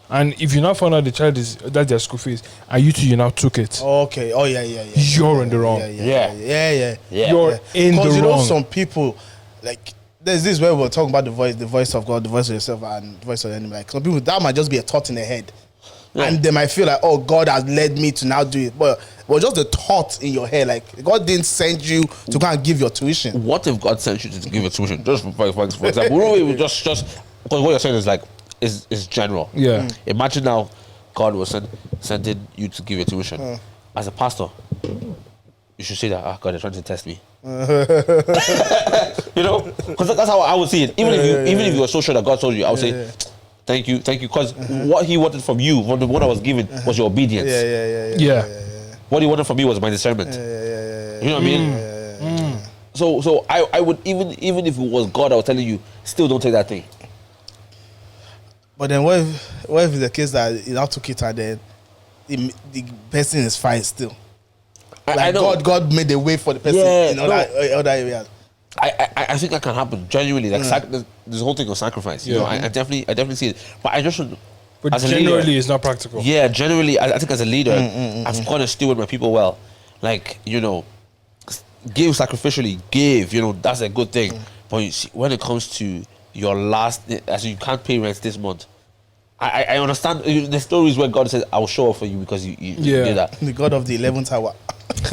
And if you now find out the child is that's their school fees, and you now took it,
Okay. Oh yeah.
you're in the wrong.
Yeah.
You're in the
Because you know
wrong.
some people, like, there's this where we're talking about the voice of God, the voice of yourself, and the voice of the enemy. Like, some people, that might just be a thought in their head.
Yeah.
And they might feel like, oh, God has led me to now do it. But just the thought in your head, like, God didn't send you to go and give your tuition.
What if God sent you to give your tuition? Just for example, just because what you're saying is like is general.
Yeah.
Imagine now, God was sending you to give your tuition. As a pastor, you should say that, God, they're trying to test me. You know, because that's how I would see it. Even if you were so sure that God told you, I would say, thank you, because what He wanted from you, from the one I was given, was your obedience.
Yeah.
What He wanted from me was my discernment. You know what I mean? So I would even if it was God, I was telling you, still don't take that thing.
But then what if it's the case that he now took it and then the person is fine still?
I know.
God made a way for the person in other areas.
I think that can happen genuinely. Like this whole thing of sacrifice. You know, I definitely see it. But I just should.
But
as a
generally,
leader,
it's not practical.
Yeah, generally, I think as a leader, I've got to steward my people well. Like, you know, give sacrificially, give. You know, that's a good thing. But you see, when it comes to your last, as you can't pay rent this month. I understand the stories where God says, "I will show up for you because you did that."
The God of the 11th hour.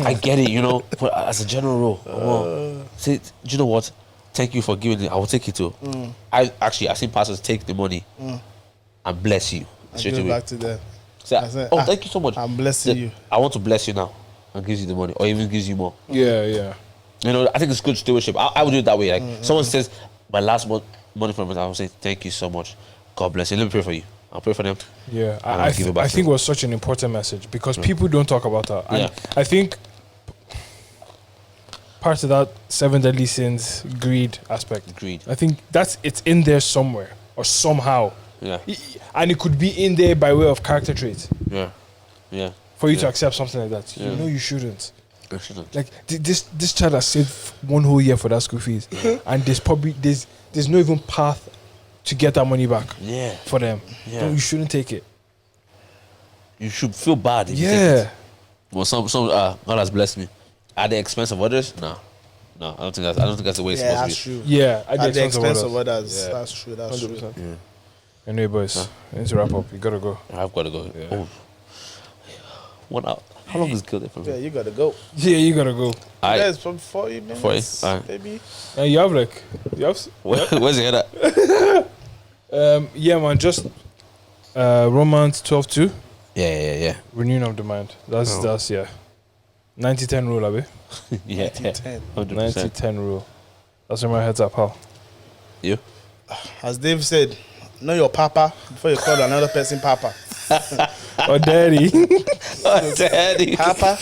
I get it, you know, but as a general rule, say, do you know what? Thank you for giving it. I will take it too. I've seen pastors take the money and bless you straight
Go
away.
back to them.
Say, thank you so much.
I'm blessing you.
I want to bless you now, and gives you the money, or even gives you more.
Yeah.
You know, I think it's good stewardship. I would do it that way. Like someone says, my last money from it, I will say, thank you so much. God bless you. Let me pray for you. I'll pray for them.
Yeah,
I
think it was such an important message because people don't talk about that. And I think part of that 7 deadly sins, greed aspect. I think it's in there somewhere or somehow.
Yeah.
And it could be in there by way of character traits.
Yeah.
For you to accept something like that. You know you shouldn't.
I shouldn't.
Like this child has saved 1 whole year for that school fees. And there's no even path to get that money back for them. No, you shouldn't take it.
You should feel bad if you take it. Well, some God has blessed me. At the expense of others? No, I don't think that's the way it's supposed to be.
That's true.
Yeah,
At the expense of others. Yeah. That's true.
100%. Yeah. Anyway, boys, I need to wrap up. You gotta go.
I've got to go.
Yeah.
Oh. 1 hour. How long is killed from
Yeah,
me?
you gotta go.
Yeah, you gotta go.
Yes, from 40 minutes.
40? Alright.
Maybe.
And you have
Where's your head at?
yeah, man, just Romans 12:2.
Yeah.
Renewing of the mind. That's 90-10 rule, abi.
Yeah.
10.
100%.
90-10 rule. That's where my head's at, pal.
You?
As Dave said, know your papa before you call another person papa.
Or daddy.
Daddy.
Papa.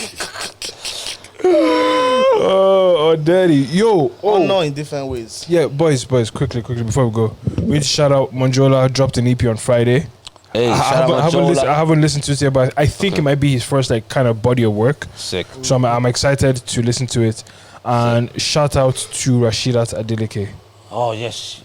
Oh, daddy. Yo.
No, in different ways.
Yeah, boys, quickly, before we go. We need to shout out Monjola, dropped an EP on Friday.
Hey,
I haven't listened to it yet, but I think it might be his first like kind of body of work.
Sick.
So I'm excited to listen to it. And shout out to Rashidat Adeleke.
Oh, yes.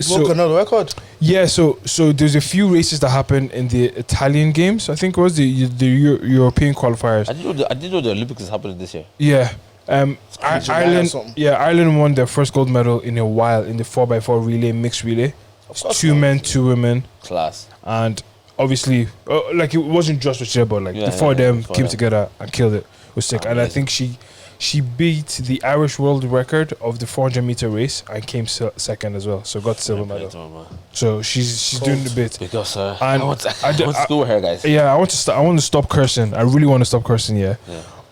Broke another record.
Yeah, so there's a few races that happened in the Italian games. I think it was the European qualifiers.
I didn't know the Olympics is happening this year.
Yeah.
Ireland.
Ireland won their first gold medal in a while in the 4x4 relay, mixed relay. Two men, 2 women.
Class.
And obviously, like it wasn't just Rashida, but like the four of them came together and killed it. It was sick. Amazing. And I think she beat the Irish world record of the 400-meter race and came second as well. So got silver medal. So she's doing the bit.
Because
and
I want to school her, guys.
Yeah, I want to stop cursing. I really want to stop cursing. Yeah.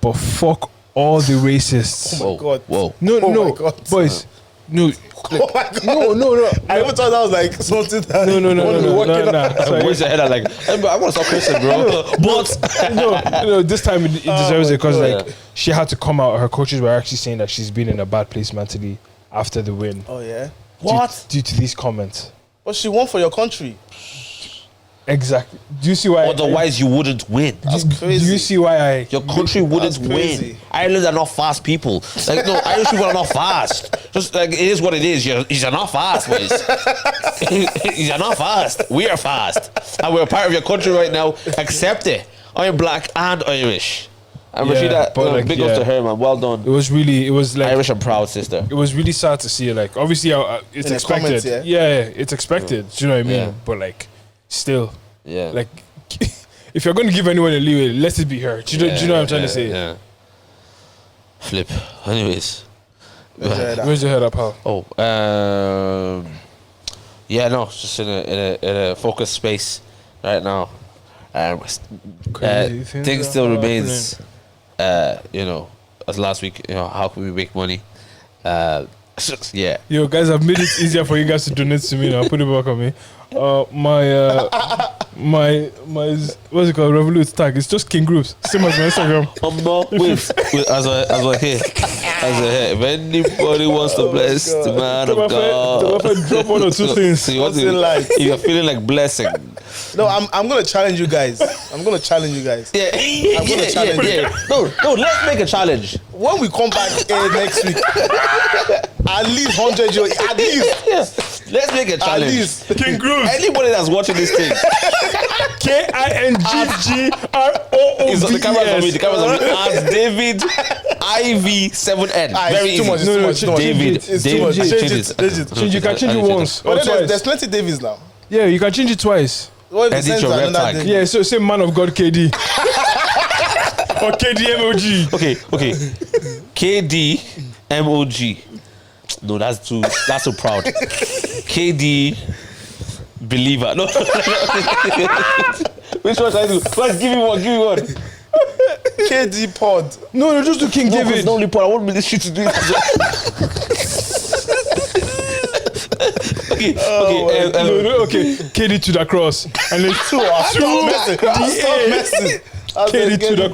but fuck all the racists.
Oh my God.
Whoa.
No,
Oh
no,
my God.
boys. No,
Oh my God.
no.
I even thought that was like something that
No. Sorry.
Where's your head at? Like, I want to stop Christian, bro. But
no. This time it deserves
my
it because
God.
like she had to come out. Her coaches were actually saying that she's been in a bad place mentally after the win.
Oh yeah.
Due to these comments.
But she won for your country.
Exactly. Do you see why?
otherwise, you wouldn't win.
That's
do
crazy.
you see why I?
Your country wouldn't
That's crazy.
win. Ireland are not fast people. Like, no, Irish people are not fast. Just like, it is what it is. You're not fast, boys. You're not fast. We are fast. And we're part of your country right now. Accept it. I'm black and Irish. And
Yeah,
Rashida,
but like,
big ups to her, man. Well done.
It was like
Irish and proud, sister.
it was really sad to see. Like obviously, it's
In the
expected.
comments,
yeah, it's expected. Do you know what I mean?
Yeah.
But like, still,
Yeah.
like, if you're going to give anyone a leeway, let it be her. Do you know what I'm trying to say?
Yeah. Flip. Anyways.
Where's your head up, pal?
Oh, yeah, no, it's just in a focused space right now.
Crazy
Things
are
still
happening.
remains, as last week, how can we make money? Yeah.
Yo, guys, I've made it easier for you guys to donate to me now. Put it back on me. My what's it called? Revolut tag. It's just King Groups. Same as my Instagram.
No, wait, as I hear, if anybody wants to bless the man of God,
If I drop one or two things.
so you want
What's it like?
if you're feeling like blessing,
No, I'm gonna challenge you guys.
yeah,
I'm gonna challenge
yeah. No, let's make a challenge.
When we come back next week, at least 100 euro. At least.
Yes, let's make a
At
challenge.
least.
King Groups.
Anybody that's watching this thing, is the camera's on me. The camera's on me. As David IV7N. Very
It's too
easy.
much. It's too much. Too much.
David.
It's too much.
David.
Change
Change
it.
it.
Change it.
Change. You can change it once or
But then
twice.
there's plenty Davies now.
Yeah, you can change it twice.
What if
Edit
he sends
your red
another
tag.
David?
Yeah, so say man of God KD or KDMOG.
Okay. KDMOG. No, that's too proud. KD believer. No. Which one should I do? Let's give me one.
KD Pod.
No, just do King
No, 'cause
David.
it's not only part. I want ministry to do it.
Okay, KD to the cross, and then
Stop messing.
KD to the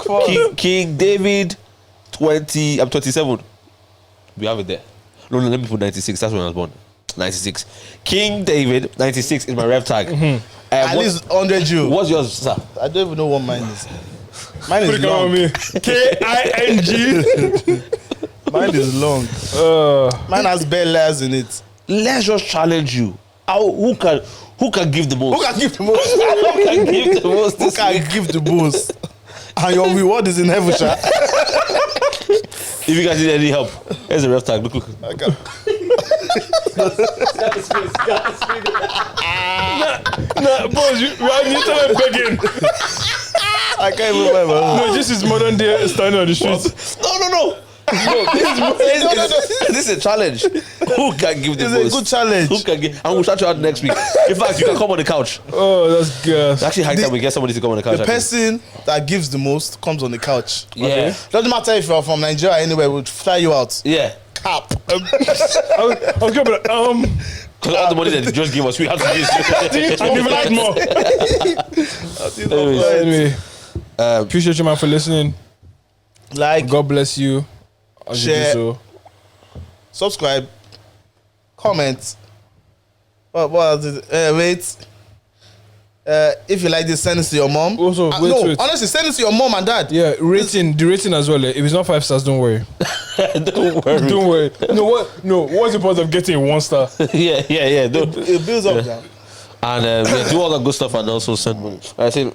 cross.
King David 20. I'm 27. We have it there. No, let me put 96. That's when I was born. 96. King David 96 is my rev tag.
At least 100 euro.
What's yours, sir?
I don't even know what mine is. Mine
Put
is
it on
long.
me. KING.
Mine is long. Mine has bare layers in it.
Let's just challenge you. Who can give the most?
Who can give the most?
Who can give the most
Who
this
can
week?
give the most? And your reward is in heaven, sha.
If you guys need any help, here's the ref tag. Look.
Okay.
Nah, boys, you started begging.
I can't even remember.
No, this is modern day standing on the streets.
No. This is a challenge. Who can give the
It's
most?
a good challenge.
Who can give? And we'll shout you out next week. In fact, you can come on the couch.
Oh, that's gas.
It's actually high time we get somebody to come on the couch.
The
actually.
person that gives the most comes on the couch.
Yeah.
Doesn't matter if you're from Nigeria or anywhere, we'll fly you out.
Yeah.
Cap.
I was going to
Because all the money that they just gave us, we have to use.
I even add more. Anyway, appreciate you, man, for listening.
Like,
God bless you. As you do
Share.
so.
subscribe, comment. What was it? Wait. If you like this, send it to your mom.
Also, wait.
honestly, send it to your mom and dad.
Yeah, the rating as well. If it's not 5 stars, don't worry.
Don't worry.
Don't worry. What's the point of getting a 1 star?
Yeah.
It builds up now.
And do all that good stuff and also send money. I think